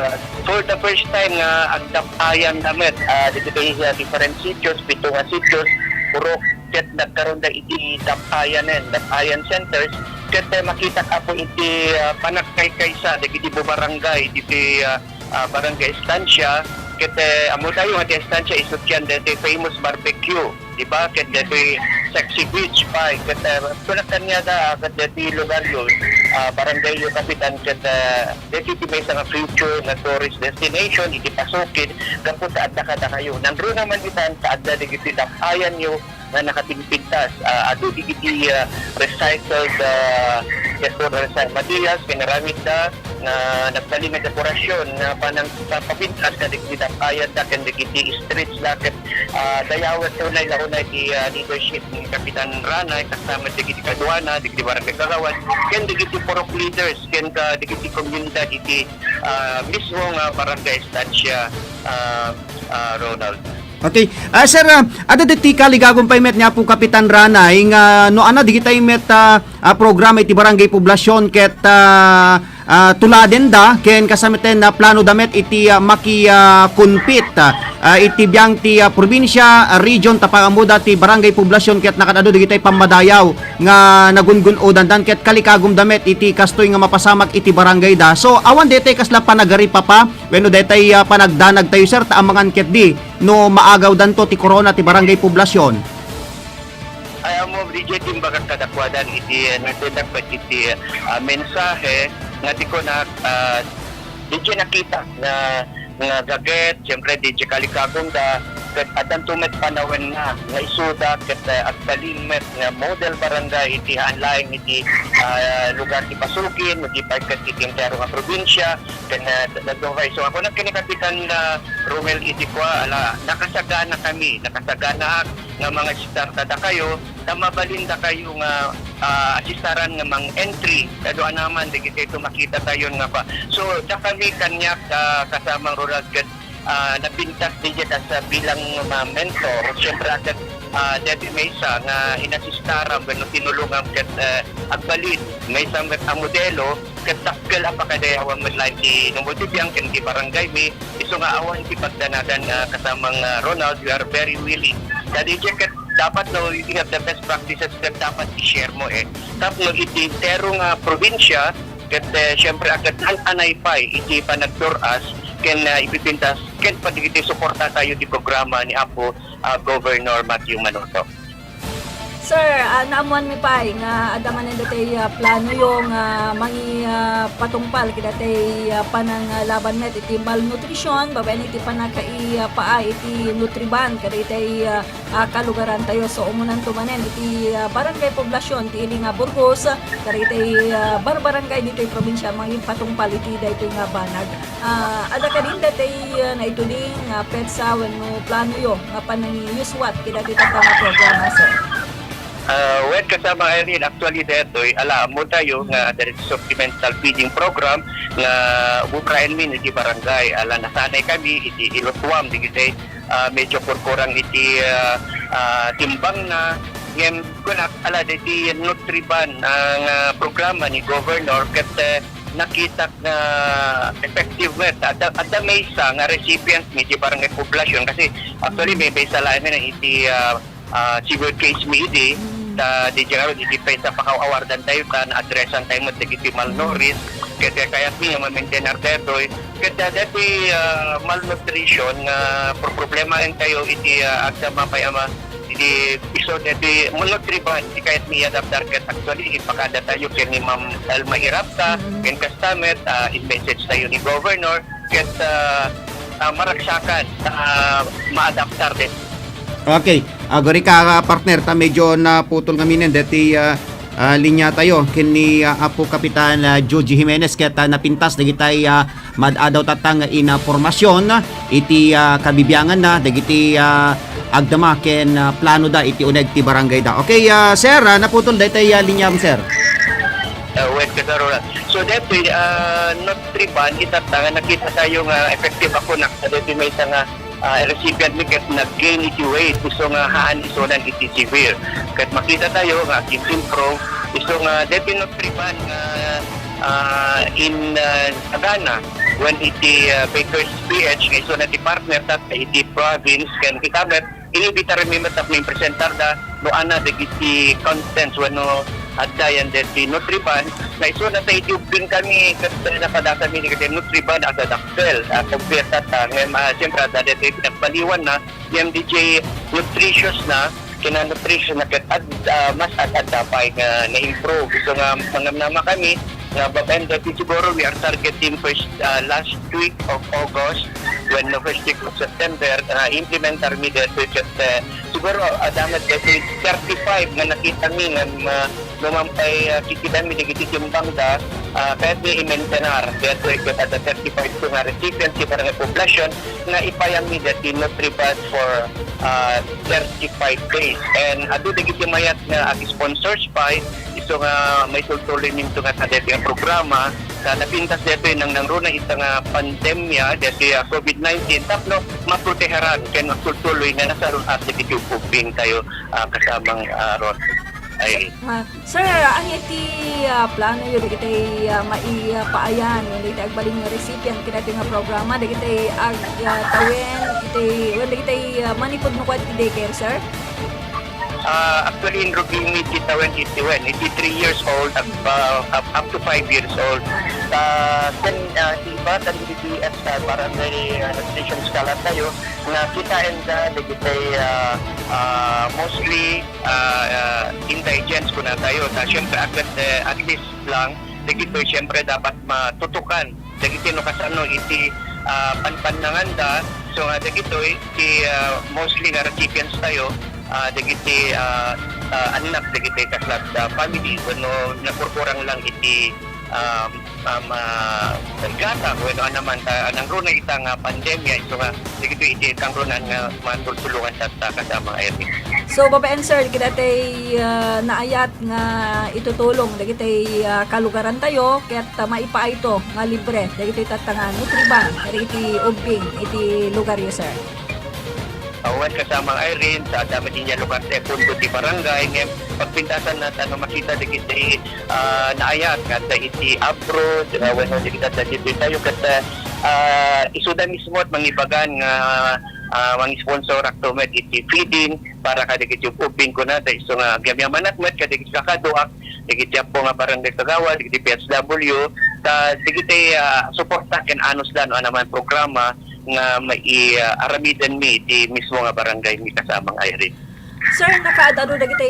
for the first time nga agdapayan namet dito sa different sitios pito nga sitios puro ket nagkaroon da iti dapayan centers ket makita ka po iti panagkay-kaysa dagiti barangay iti barangay Estancia ket amo tayo nga Estancia isut yan dati famous barbecue di ba ket dati sexy beach pa ket tulatan niya da ket dati lugar yun barangay yung kapitan ket dati may nga future na tourist destination iti pasukin kapos sa adda kada kayo nandro naman itan sa adda digiti dapayan yo na nakatingpintas ado digiti recycled materials pinaramid da na nagsaling na dekorasyon na panang papintas na digiti dapayan da ken digiti streets la ket dayawat tunay launay di leadership ni Kapitan Ranay kasama digiti kaduana digiti barangay Kagawan ken digiti purok leaders ken digiti komunidad iti mismo nga barangay Estancia Ronald. Okay. Sir, ada diti kaligagom pa met niya po Kapitan Ranay nga no ana digitay met programa iti barangay poblasyon ket tuladen da ken kasamaten na plano damet iti maki compete iti biyang ti probinsya, region tapangamuda ti barangay poblasyon ket nakadado digitay pamadayaw nga nagungun o dandan ket kalikagum damet iti kastoy nga mapasamak iti barangay da. So awan detay kasla panagari papa wenno detay panagdanag tayo sir ta amangan ket di no maagaw danto ti corona ti barangay poblasyon. Ayaw mo, DJ, timbagang kadakwadan iti nagdapat iti mensahe nga di ko na DJ nakita na gaget, siyempre DJ kalikagong da ket adan tumet panawen nga isuda ket at balimet nga model barangay iti hanlaing iti lugar ti pasukin iti pagkat iti entero nga probinsya ken nagdungay. So ako nagkinikapitan na Romel iti kwa ala nakasagana kami nga mga sitartada kayo na mabalinda kayo nga asistaran nga mang entry kadoan naman digiti ito makita tayo nga ba. So da kami kanyak kasamang rural ket napintas digit sa bilang mentor. Siyempre agad Debbie Mesa nga inasistaram when tinulungan ket agbalid may samot ang modelo ket takkel apakadayawan med line ti numutibiyang ken ti barangay mi iso nga awan ti pagdanagan kasamang Ronald, we are very willing. Dadi ket dapat no you have the best practices ket dapat i-share mo tapos iti entero nga probinsya ket siyempre agad anay pay iti panagturas ken ipipintas ken padigiti suporta tayo di programa ni Apo Governor Matthew Manoto. Sir, naamuan mi pay nga adaman na datay plano yung mangi patungpal kidatay panang laban met iti malnutrition babaen iti panakai paa iti nutriban kadatay kalugaran tayo so umunan tumanen iti barangay poblasyon ti ili nga Burgos kadatay barangay ditoy probinsya mangi patungpal iti daytoy nga banag. Ada ka din datay na ito din petsa wenno plano yo nga panang yuswat kidatay nga programa sir. When kasama Irene, actually detoy alam mo tayo nga there is supplemental feeding program nga bukraen min iti barangay ala nasanay kami iti ilotwam digitay medyo kurkurang iti timbang na ngem kunak ala iti nutriban ang programa ni Governor ket nakita nga effective met at the mesa nga recipients ni iti barangay poblasyon kasi actually may mesa lain na iti civil case mi iti di jaro di sa pakaw-awardan tayo kan addressan tayo mo digiti malnourished kaya kayat niya ma-maintainer detoy kaya dati malnutrition nga problema rin tayo iti agsa mapayama iti episode dati malnutriban iti kayat niya adaptar ket actually ipakada tayo ken ni Ma'am Alma Hirapta ken kastamet in-message tayo ni Governor ket maraksakan ma-adaptar din. Okay, agori ka partner ta medyo naputol kami dati linya tayo kini Apo Kapitan Joji Jimenez ket napintas dagitay madadaw tatang ina formasyon iti kabibiyangan na dagiti agdama ken plano da iti uneg ti barangay da. Okay, sir, naputol daytay linya sir. Wait kasarora. So dito nutriban itatanga nakita tayo nga effective ako na dito may nga recipient ni ket nag-gain iti weight iso nga haan iso nang iti severe ket makita tayo nga improve iso nga nutriban nga in Agana when iti Baker's PH nga iso na ti partner tat iti province ken kitamet inibita rin matap may presentar da no ana dagiti contents wano addayan deti nutriban na iso na tayo tubing kami kasi napada kami ni kasi nutriban ada daktel compare tata siyempre ada deti pinagpaliwan na yung DJ nutritious na kina nutrition na mas at pa nga na-improve so nga mangamnama kami nga babayan deti siguro we are targeting first last week of August when the first week of September implementar mi deti siguro adamat deti 35 nga nakita mi nga lumampay kikitan mi digiti timbang da kahit mi i-maintenar dito ikot at 35 ko nga recipients si barangay poblasyon nga ipayang mi dati nutriban for 35 days and ado digiti mayat nga sponsors pa iso nga may tultuloy nito nga sa dito yung programa sa napintas dito nang nangruna ito nga pandemya dito COVID-19 tapno maproteharan kaya tultuloy nga nasa ron at dito yung tayo kasamang ron. Irene. Sir, ang iti plano yun, di kita maipaayan, di kita agbaling nga recipient, kita nga programa, di kita tawin, di kita manipod mo kwa iti daycare, sir? Actually, in Rubini, kita when 3 years old up to 5 years old. Then, iba, tan DBS, barangay station skala tayo, na kita and kita mostly indigents ko na tayo. Siyempre, at least lang, dito siyempre dapat matutukan. Dito no kasano, iti panpananganda. So, dito, mostly nga recipients tayo, dagiti anak dagiti kaslat family kuno napurkurang lang iti gata kuno naman anang runa itang pandemya ito nga dagiti iti itang runa nga matulungan sa kasama ayon. So babaen sir, kita tay naayat nga itutulong dagiti kalugaran tayo ket maipa ito nga libre dagiti tatangan nutriban dagiti ubing iti lugar yo sir. Awan kasama Irene sa dami din niya lugar sa pundo di barangay ngayon pagpintasan na tanong makita di kita naayat kada iti abroad wano di kita dito tayo kada isuda mismo at mangibagan nga mga sponsor aktumet iti feeding para kada kiti ubing ko na dahil so nga gamyamanat met kada kiti kakaduak di kiti po nga barangay Tagawa di kiti PSW di kiti suporta ken anos dan o naman programa nga may aramidan mi di mismo nga barangay mi kasamang Irene. Sir, nakaadaro na kita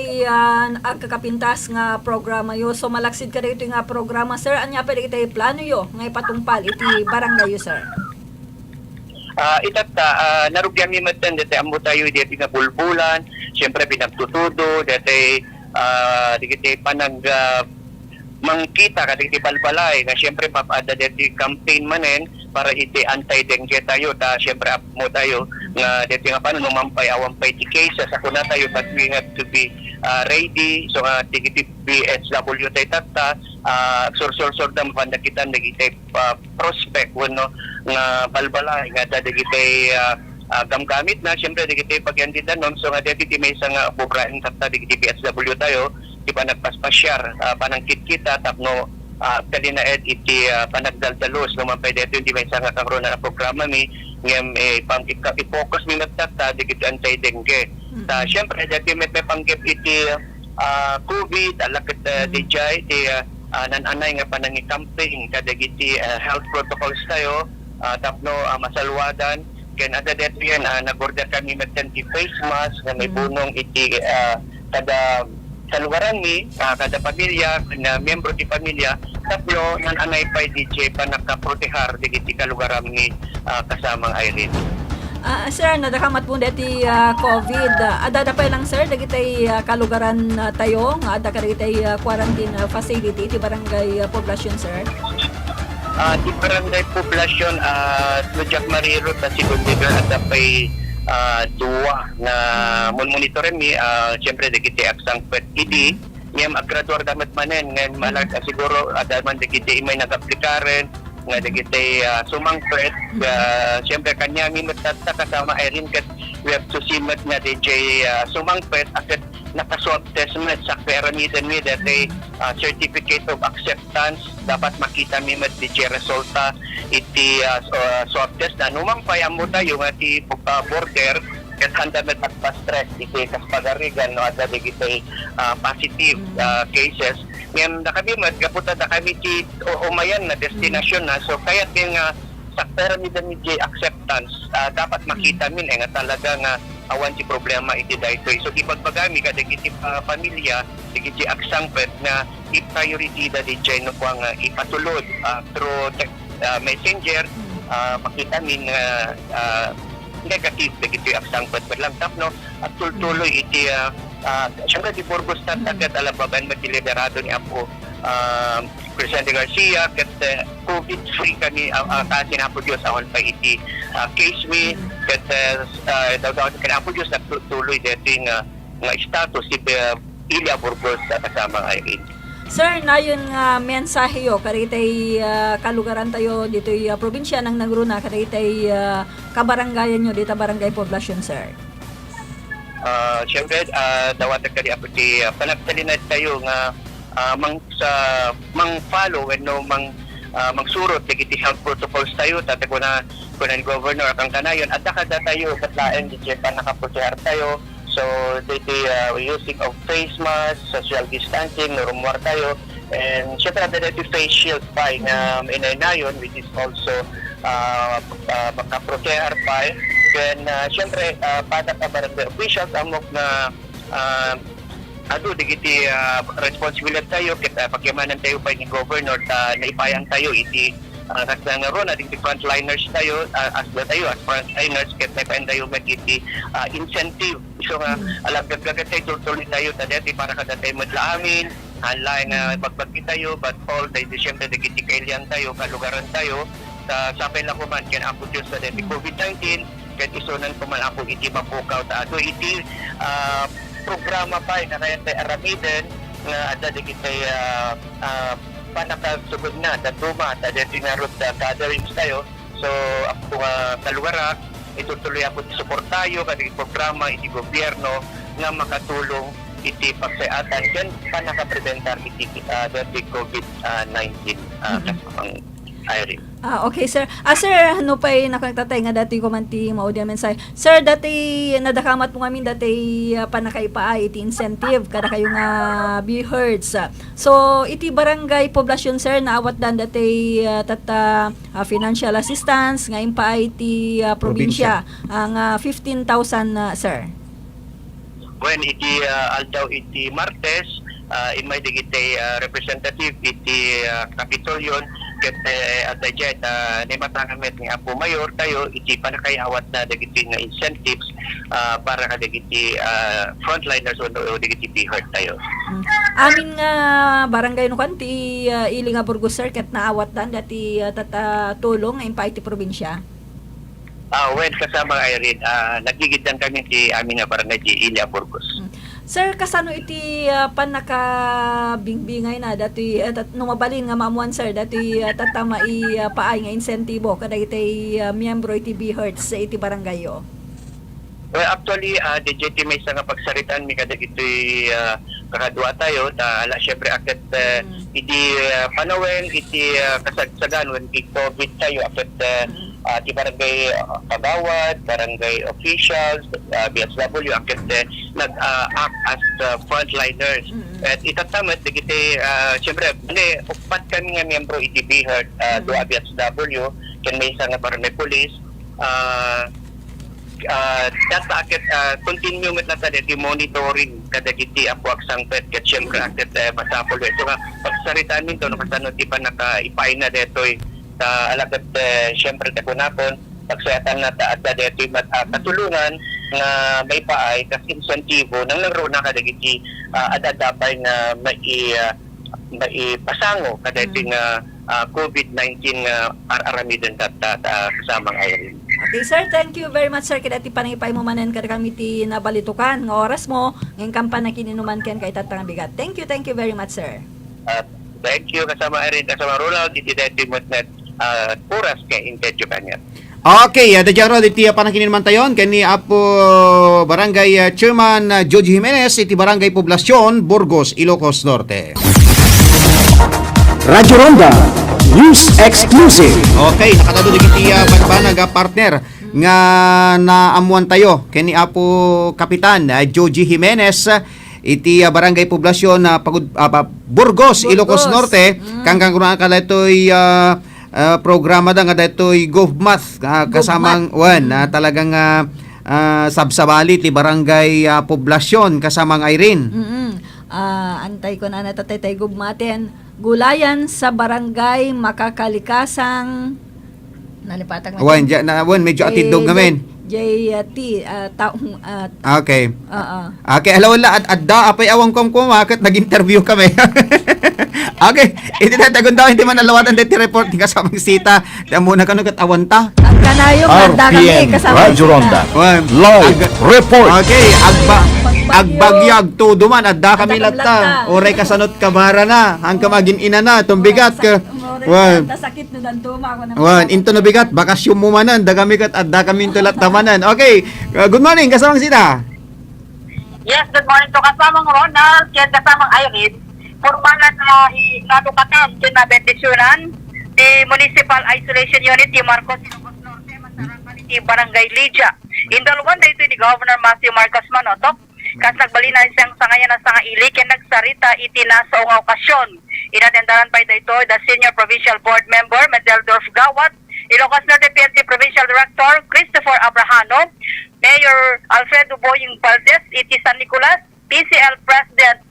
agkakapintas nga programa yo. So malaksid ka dito nga programa sir. Anya pa kita plano yo nga ipatungpal iti barangay yo sir. Itata narugyan mi matan dete ammo tayo dito nga bulbulan, syempre pinagtutudo dete di kita panag mangkita kadagiti balbalay nga syempre mapada deti campaign manen para iti anti-dengue tayo ta syempre mo tayo nga deti nga paano mampay awampay ti cases ako na tayo but we have to be ready so tigiti BSW tayo tata sur dam pandakitan dagiti prospect wano nga balbalay nga dagiti gamgamit na syempre dagiti pagyandidan non so nga deti may isang bubrain tata dagiti BSW tayo di ba nagpaspasyar panangkit kita tapno kalina ed iti panagdaldalos no man pwede ito hindi may isang karoon na programa mi ngem i-focus mi nagtata di kiti anti-dengue syempre dati may panggip iti COVID alakit DJ di nananay nga panangi campaign kadagiti health protocols tayo tapno masalwadan ken ada dito yan nag-order kami magtanti face mask nga may punong iti kada sa lugaran mi, kada pamilya, na miyembro di pamilya, taplo nan anay pa DJ pa nakaprotehar di kiti kalugaran mi kasamang Irene. Sir, nadakamat po dati COVID. Ada pa lang sir, dagitay kalugaran tayo, ada ka dagitay quarantine facility ti barangay poblasyon sir. Di barangay poblasyon Jack Mariro ta si Gondigan ada pa'y duwa na monitorin mi siyempre dagiti aksang pet idi ngem aggraduar damat manen ngem malag siguro ada man dagiti may nag-aplikaren nga dagiti sumangpet siyempre kanya mi matata kasama Irene ket we have to see mat na DJ sumangpet aket nakaswab test met sa pyramiden mi dati certificate of acceptance dapat makita mi mat DJ resulta iti swab test na numampay amo tayo nga ti border ket handa met magpa-stress iti kaspagarigan no ada digiti positive cases ngem kami mat gaputa ta kami ti umayan na destination na so kaya din nga sa pyramiden ni acceptance dapat makita min nga talaga nga awan si problema iti daytoy so ipagbagami kada iti pamilya digiti aksangpet nga i-priority da DJ no kuang ipatulod through messenger makita min negative digiti aksangpet lang tapno at tuloy iti siyempre di Burgos agad alababan matiliberado ni Apo Presidente Garcia ket COVID-free kami kasi na po Diyos awan pa iti case me ket daw kaya po Diyos nagtuloy dito nga status si Ilia Burgos kasama Irene. Sir, na yun nga mensahe yo karitay kalugaran tayo dito probinsya ng Nagruna karitay kabarangayan nyo dito barangay poblasyon sir. Siyempre, dawatan ka di ako ti panagtalinad tayo nga mang follow and no mang surot digiti health protocols tayo tate ko na ni governor kang kanayon at kada tayo katlaen di pa nakaprotehar tayo so using of face mask, social distancing, normal tayo and syempre the face shield pa nga inayon which is also makaprotehar pa then syempre pada ka barangay officials amok na digiti responsibility tayo kita pagyamanan tayo pa ni governor naipayang tayo iti nagsangaro na di frontliners tayo as frontliners ket naipayan tayo magiti incentive so nga alagad tayo tuloy tayo tadati para kada tayo madlaamin hanlain nga magbagi tayo but all tayo siyempre digiti kailian tayo kalugaran tayo sa sapay lang ko man ken ako Diyos sa dati COVID-19 ket isunan ko man ako iti mapukaw ta ato iti programa pa na kaya tayo aramiden na ada di kita panakasugod na datuma at tinarot gatherings tayo so ako kalugara itutuloy ako support tayo kasi programa iti gobyerno na makatulong iti pagsayatan yan panakapreventar iti dati COVID-19 kasamang Irene. Okay, sir. Sir, ano pa nakagtatay nga dati ko man ti maudya mensay. Sir, dati nadakamat mo kami dati panakaipaay iti incentive kada kayo nga be heard sa. So, iti barangay poblasyon sir naawat dan dati financial assistance nga impaay iti probinsya ang 15,000 sir. When iti aldaw iti Martes imay digiti representative iti Kapitolyon ket at dayjay ni matangamet ni Apo Mayor tayo iti panakayawat na dagiti nga incentives para ka dagiti frontliners o dagiti be-heard tayo. Amin nga barangay no kanti ili nga Burgos sir ket naawat dan dati tulong nga impaay iti probinsya. When kasama Irene, nagigitan kami ti amin nga barangay ti Ilia Burgos. Sir, kasano iti panakabingbingay na dati numabalin nga mamuan sir dati tatama paay nga insentibo kada iti miyembro iti be heard sa iti barangay yo. Well, actually, DJT may isang pagsaritan mi kada iti kakadwa tayo ala syempre akit iti panawen iti kasagsagan when COVID tayo akit di barangay kagawad, barangay officials, BSW akit nag-act as frontliners. At itatamat digiti syempre upat kami nga miyembro iti BHERT do BSW ken may isang barangay police data akit continue met na di monitoring kada giti apo aksangpet ket syempre akit masapol ito nga pagsaritaan minto no kasano ti pa nakaipay na detoy ta alagad syempre takunakon pagsayatan na ta adda detoy katulungan nga may paay kas insentibo nang laro na kada giti adadapay nga mai pasango kada iti nga COVID-19 aramiden kasamang Irene. Okay sir, thank you very much sir kada ti panaypay mo manen kada kami ti nabalitukan nga oras mo ngem kampan na kininuman ken kay tatang bigat. Thank you very much sir. Thank you kasama Irene kasama Ronald iti deti motnet oras kay intedyo kanya. Okay, dadyaro iti panakinin man tayon ken ni Apo Barangay Chairman Joji Jimenez iti Barangay Poblasyon Burgos, Ilocos Norte. Radyo Ronda News Exclusive. Okay, nakatado digiti banbanag partner nga naamuan tayo ken ni Apo Kapitan Joji Jimenez iti Barangay Poblasyon Burgos, Ilocos Norte kang kuna kala itoy programa da nga datoy GovMath kasamang talagang sabsabali ti Barangay Poblasyon kasamang Irene. Antay ko na natatay tayo gugmaten. Gulayan sa barangay makakalikasang nalipatag na medyo atidog ngamen. JT taong okay. Okay, hello la at adda apay awang kom kumakat nag-interview kami. Okay, iti tatagon daw hindi man alawatan deti report ni kasamang sita. Damo na kanu kat awanta. Ang kanayong handa kami kasama Radyo Ronda live report. Okay, agbagyag todo man adda kami latta. Oray kasanot kabara na hangka magin ina na tumbigat ka. Sakit no dan tuma ako na. Into no bigat bakasyon mo manan dagami kat adda kami into lat tamanan. Okay, good morning kasamang sita. Yes, good morning to kasamang Ronald, yan kasamang Irene. Formalan na inadukatan din na bendisyonan di Municipal Isolation Unit di Marcos Ilocos Norte, Masarangan di Barangay Lydia. Indalwan na ito ni Governor Matthew Marcos Manotok, kas nagbali na isang sangayan ng sangaili, kaya nagsarita iti na sa unga okasyon. Inatendaran pa ito the Senior Provincial Board Member, Medeldorf Gawat, Ilocos Norte PNP Provincial Director, Christopher Abrahano, Mayor Alfredo Boying Valdez, iti San Nicolas, PCL President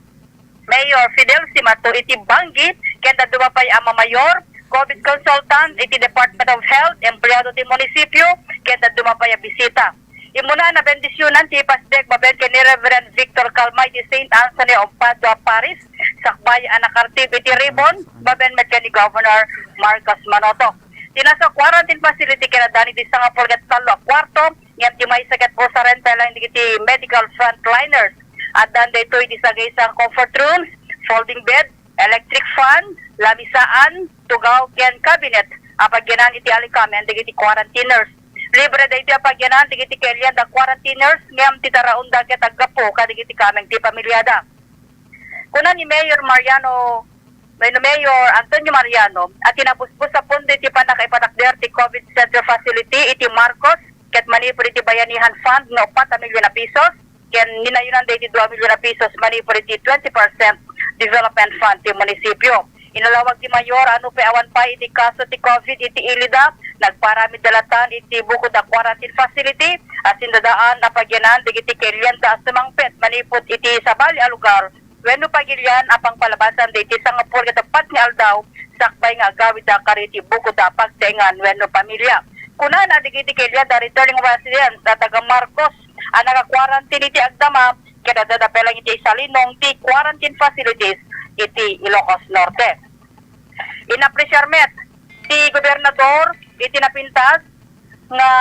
Mayor Fidel Simato, iti Bangi, kenda dumapay ama Mayor, COVID Consultant, iti Department of Health, empleyado ti munisipyo, kenda dumapay a bisita. Imuna na bendisyonan ti Pasdek baben ni Reverend Victor Calmay di St. Anthony of Padua, Paris, sakbay anakartib iti Ribbon, baben met ni Governor Marcos Manotok. Tinasa quarantine facility kaya dani di Singapore gat salo kwarto, ngem ti may sagat po sa rental lang di medical frontliners. At dan dito di sagay sa comfort rooms, folding bed, electric fan, lamisaan, tugaw ken cabinet. Apagyanan iti alikamen di quarantiners. Libre dito apagyanan di kelyan da quarantiners, ngem ti taraon da ket aggapo kadigiti kameng ti pamilyada. Kuna ni Mayor Mayor Antonio Mariano at tinapuspo sa pundi ti panakaipatakder ti COVID Center Facility iti Marcos ket manipur iti Bayanihan Fund no 4 milyon na pesos ken ninayunan iti 2 milyon na pesos manipur iti 20% Development Fund ti munisipyo. Inalawag ti Mayor ano pa awan pa iti kaso ti COVID iti Ilida nagparami dalatan iti bukod da quarantine facility at sindadaan napagyanan digiti kelyan da sumangpet manipud iti sabali a lugar. Weno pagilyan apang palabasan diti Singapore katapat ni Aldaw sakbay nga gawid da kariti bukod da pagtengan weno pamilya. Kuna na digiti kelya da returning residents da taga Marcos ang naka-quarantine iti agdama kada dadapelang iti salinong ti quarantine facilities iti Ilocos Norte. Inapresyarmet ti gobernador iti napintas nga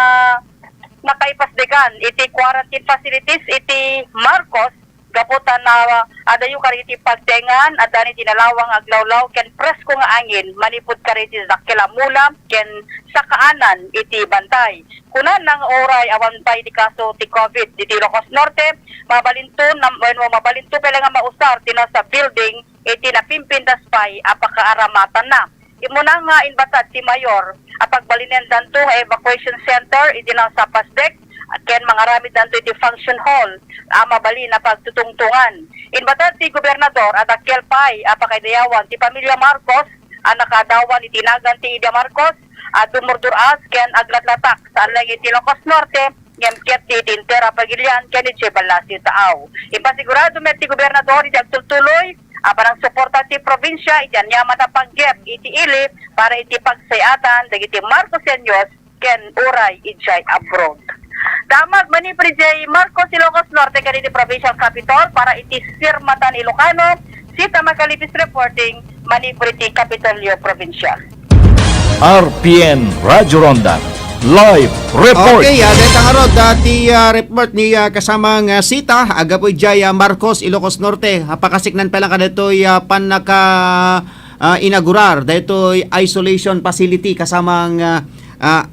nakaipasdegan iti quarantine facilities iti Marcos gaputan na adayo kariti pagtengan at dani tinalawang aglawlaw ken presko nga angin manipud kariti sakilamula ken sa kaanan iti bantay. Kunan nang oray awan pa iti kaso ti COVID iti Ilocos Norte mabalinto pala nga mausar tina sa building iti napimpintas pay apakaaramatan na. Imuna nga inbatad ti Mayor apagbalinen danto evacuation center iti na sa Pasdek ken mangaramid danto iti function hall mabali na pagtutungtungan. Inbatad ti gobernador at akyel pay apakaidayawan ti pamilya Marcos nakadawan iti nagan ti Ida Marcos dumurduras ken aglatlatak sa alay iti Ilocos Norte ngem ket ti Tintera Pagilian ken iti Balasi Taaw. Ipasigurado met ti gobernador iti agtultuloy parang suporta ti probinsya iti anyaman na panggep iti ili para iti pagsayatan dagiti Marcos Senyos ken uray ijay abroad. Damag manipur iti Marcos Ilocos Norte kaniti provincial capital para iti Sirmatan Ilocano, Sita Macalipis reporting manipur iti Capitolio Provincial. RPN Radyo Ronda Live Report. Okay, dito nga ro dati report ni kasamang Sita agapoy Jaya Marcos Ilocos Norte. Apakasiknan pa lang kaditoy panaka inaugurar ditoy isolation facility kasamang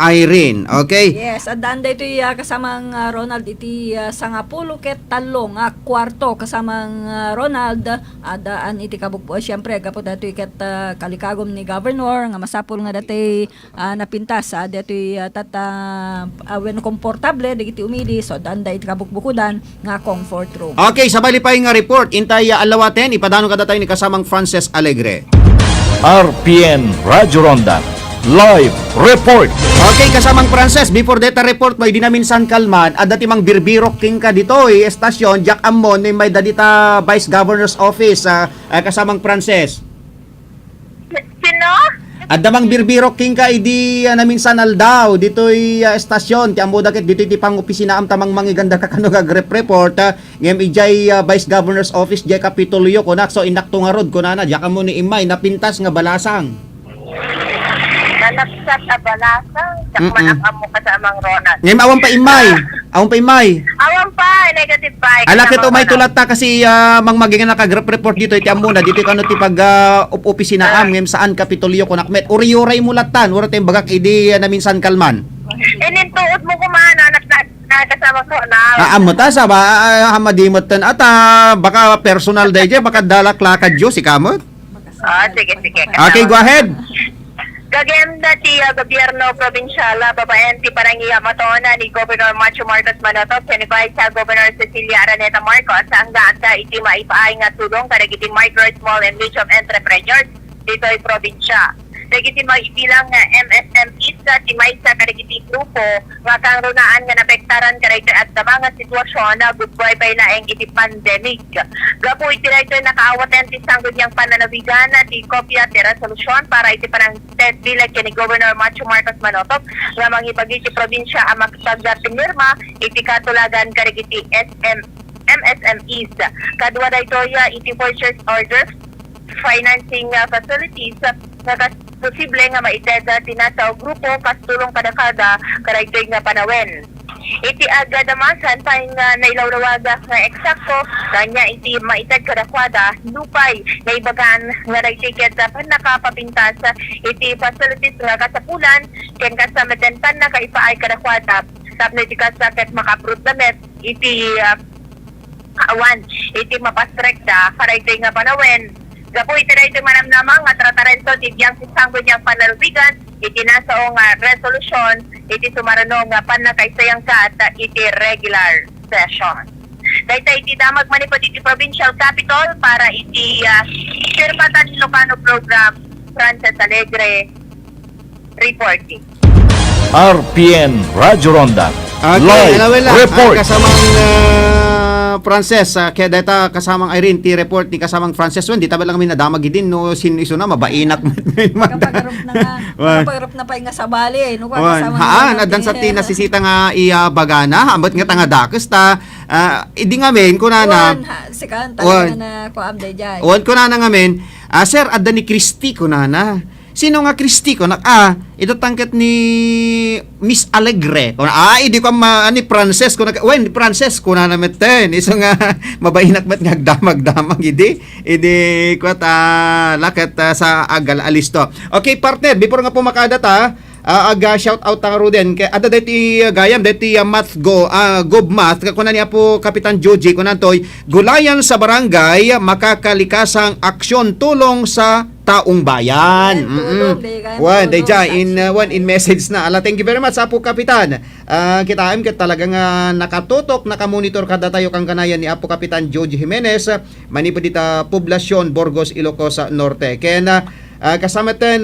Irene. Okay? Yes, at daan dito kasamang Ronald iti sangapulo ket talong kwarto kasamang Ronald adaan iti kabukpo syempre gapo dato ket kalikagom ni governor nga masapul nga dati napintas dato when komportable digiti umidi so daan da iti kabukbukudan nga comfort room. Okay, sabali pa nga report intay alawaten ipadano kada tayo ni kasamang Frances Alegre. RPN Radyo Ronda Live Report. Okay, kasamang Frances, before data report may dinaminsan kalman at dati mang birbirok king ka dito estasyon Jack Ammon may dadita Vice Governor's Office kasamang Frances. Sino? At damang birbirok king ka idi naminsan aldaw dito'y estasyon ti ammo dakit dito iti pang opisina am tamang mangiganda ka kano report ngem ijay Vice Governor's Office jay Kapitolyo kunak so inakto nga rod kunana Jack Ammon ni imay napintas nga balasang. Nanagsat a balasang sakman ang amo ka sa amang Ronald. Ngem awan pa imay. Awan pa negative bike. Ala kito may tulat ta kasi mang maging naka-report dito iti amo na dito kano ti pag opisina am ngem saan Kapitolyo kunakmet. Uri-uray mulatan, ura tayong bagak idi naminsan kalman. Inintuod mo kumana kasama ko na. Amo ta sa ba hamadimot tan at baka personal day baka dalak lakad jo si kamot. Sige. Okay, go ahead. Gaganda ti gobyerno probinsyala babaen ti Parangiya Matona ni Governor Macho Marcos Manotoc ni Vice Governor Cecilia Araneta Marcos hanggang sa iti maipaay nga tulong karagiti micro, small and medium entrepreneurs dito ay probinsya. Dagiti maibilang nga MSMEs sa timay sa karagiti grupo nga kangrunaan nga napektaran karagiti at sa mga sitwasyon na gudboy pa ilaeng iti pandemic. Gapo iti rito nakaawatan ti sanggol niyang pananawigan na ti kopya ti resolusyon para iti panang bilag ni Governor Macho Marcos Manotoc nga mangibagi ti probinsya ang magpagpinirma iti katulagan karagiti MSMEs. Kadwa dayto iti purchase orders, financing facilities nga posible nga maiteda tinasa o grupo kastulong kadakada karaytoy nga panawen. Iti agadamasan pa nga nailawlawaga nga eksakto kanya iti maitag kadakwada lupay na ibagaan nga nagtiket pan nakapapintas iti facilities nga kasapulan ken kasameten pan nakaipaay kadakwada tapno iti kasakit makaprove damit iti awan iti mapastrekta karaytoy nga panawen. Gapo iti na ito manamnamang at tratarento ti biyang sisanggo niyang panalubigan iti nasaong resolusyon iti sumarano nga panakaisayang ka at iti regular session. Dahil iti damag manipod iti provincial capital para iti Sirpatan Ilocano program, Frances Alegre reporting. RPN Radyo Ronda. Okay, Live report. Kasamang Frances, kaya data kasamang Irene ti report ni kasamang Frances wen di tabal lang kami nadamag din no sin iso na mabainak Kapag na pa nga sa bali no nadan sa tinasisita nga bagana ambot nga tanga dakes ta idi nga men kunana sikan talaga na ko amday jay. Wan kunana nga men sir adda ni Christy kunana. Sino nga Christy ko ito tangket ni Miss Alegre ko idi ko ni Frances ko ni Frances ko na nameten iso nga mabainak met nga damag idi ko lakat sa agal alisto. Okay partner before nga pumakada ta aga shout out ta Ruden kay ada deti gayam deti math gob math kunan niya po Kapitan Joji kunan toy gulayan sa barangay makakalikasang aksyon tulong sa taong bayan. In message na. Thank you very much Apo Kapitan. Kita talagang nakatutok, nakamonitor kada tayo kang kanayan ni Apo Kapitan George Jimenez manipod dita poblasyon Burgos, Ilocos Norte. Kaya kasama ten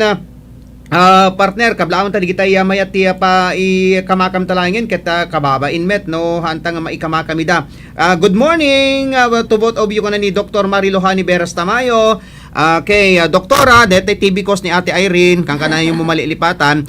partner kablaon ta digita mayat pa kamakam talangin ket kababa inmet no hantang maikamakam good morning to both of you kunan ni Dr. Marilohani Beras Tamayo. Okay, Doktora, dete TV Kos ni Ate Irene, kang kanay yung mamalilipatan.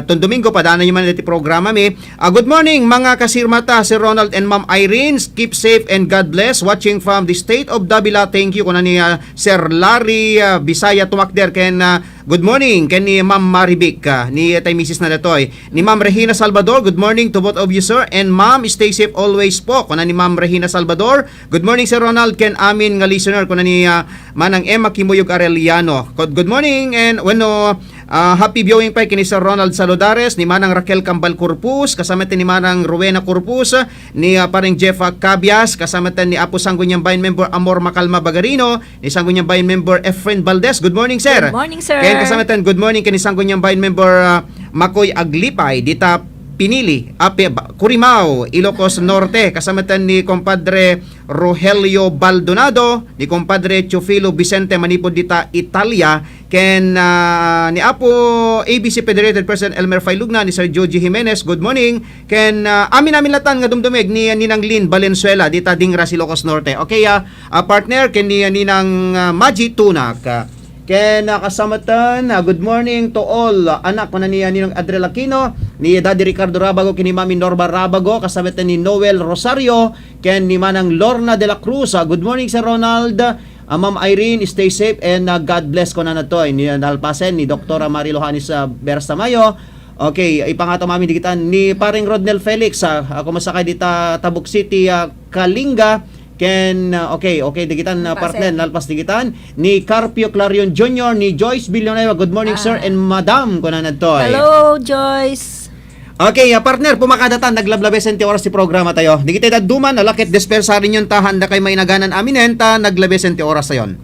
Tun Domingo, padana yung man dete programa mi. Good morning, mga kasirmata, Sir Ronald and Ma'am Irene. Keep safe and God bless. Watching from the state of Davila. Thank you. Kuna ni Sir Larry Bisaya Tumakder. Ken good morning. Ken ni Ma'am Maribik, ni tay Mrs. na datoy. Ni Ma'am Regina Salvador. Good morning to both of you, sir. And Ma'am, stay safe always po. Kuna ni Ma'am Regina Salvador. Good morning, Sir Ronald. Ken amin nga listener. Kuna ni Manang Emma Kimuyog Arellano. Good morning and happy viewing pa kini Sir Ronald Saludares, ni Manang Raquel Cambal Corpus, kasama ni Manang Rowena Corpus, ni paring Jeff Cabias, kasama ni Apo Sangguniang Bayan Member Amor Macalma Bagarino, ni Sangguniang Bayan Member Efren Valdez. Good morning, sir. Good morning, sir. Kaya kasama good morning kini Sangguniang Bayan Member Makoy Aglipay, dita Pinili, Curimao, Ilocos Norte, kasamatan ni Compadre Rogelio Baldonado, ni Compadre Chofilo Vicente Manipod dita Italia, ken ni Apo ABC Federated President Elmer Failugna, ni Sir Joji Jimenez, good morning, ken amin latan nga dumdumeg ni Ninang Lynn Valenzuela dita Dingra, Ilocos Norte. Okay, partner ken ni Ninang Maji Tunak. Ken kasamatan, good morning to all anak ko na niya ni Adriel Aquino, ni Daddy Ricardo Rabago, kini Mami Norma Rabago, kasamatan ni Noel Rosario, ken ni Manang Lorna de la Cruz. Good morning, Sir Ronald. Ma'am Irene, stay safe and God bless ko na natoy. Ni Nalpasen, ni Dr. Marilohani sa Beras Tamayo. Okay, ipangato mami dikitan ni paring Rodnel Felix. Ako masakay dita Tabuk City, Kalinga. Ken okay digitan partner nalpas digitan ni Carpio Clarion Jr., ni Joyce Villanueva. Good morning, sir and madam ko na natoy. Hello, Joyce. Okay, partner, pumakadatan, naglablabe 20 oras ti programa tayo. Di kita duman, alakit dispersarin yung tahan da kay may naganan aminen, naglabe 20 oras tayon.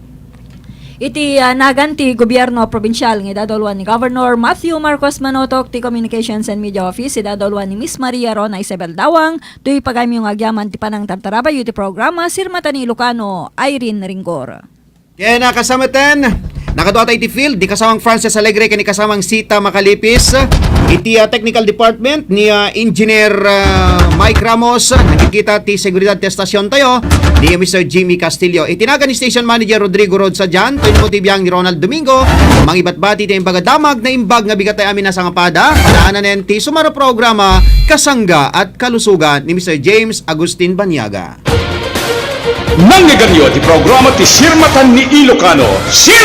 Iti naganti gobyerno probinsyal ng idadolwan ni Governor Matthew Marcos Manotok ti Communications and Media Office idadolwan ni Miss Maria Rona Isabel Dawang tuy pagami yung agyaman ti panang tartaraba yu ti programa sirmata ni Ilocano Irene Ringor. Kaya nakasama ten, nakadua tayo iti field, di kasamang Frances Alegre kani kasamang Sita Makalipis, iti technical department ni Engineer Mike Ramos, nakikita ti seguridad ti estasyon tayo, ni Mr. Jimmy Castillo. Itinaga ni Station Manager Rodrigo Rodsa dyan, tuwin mo tibiyang ni Ronald Domingo, mangibat-bati ti imbagadamag na imbag nga bigat tayo amin na sangapada, naanan ti sumaro programa, kasangga at kalusugan ni Mr. James Agustin Banyaga. Nangyaganyo ti programa ti Sirmatan ni Ilocano.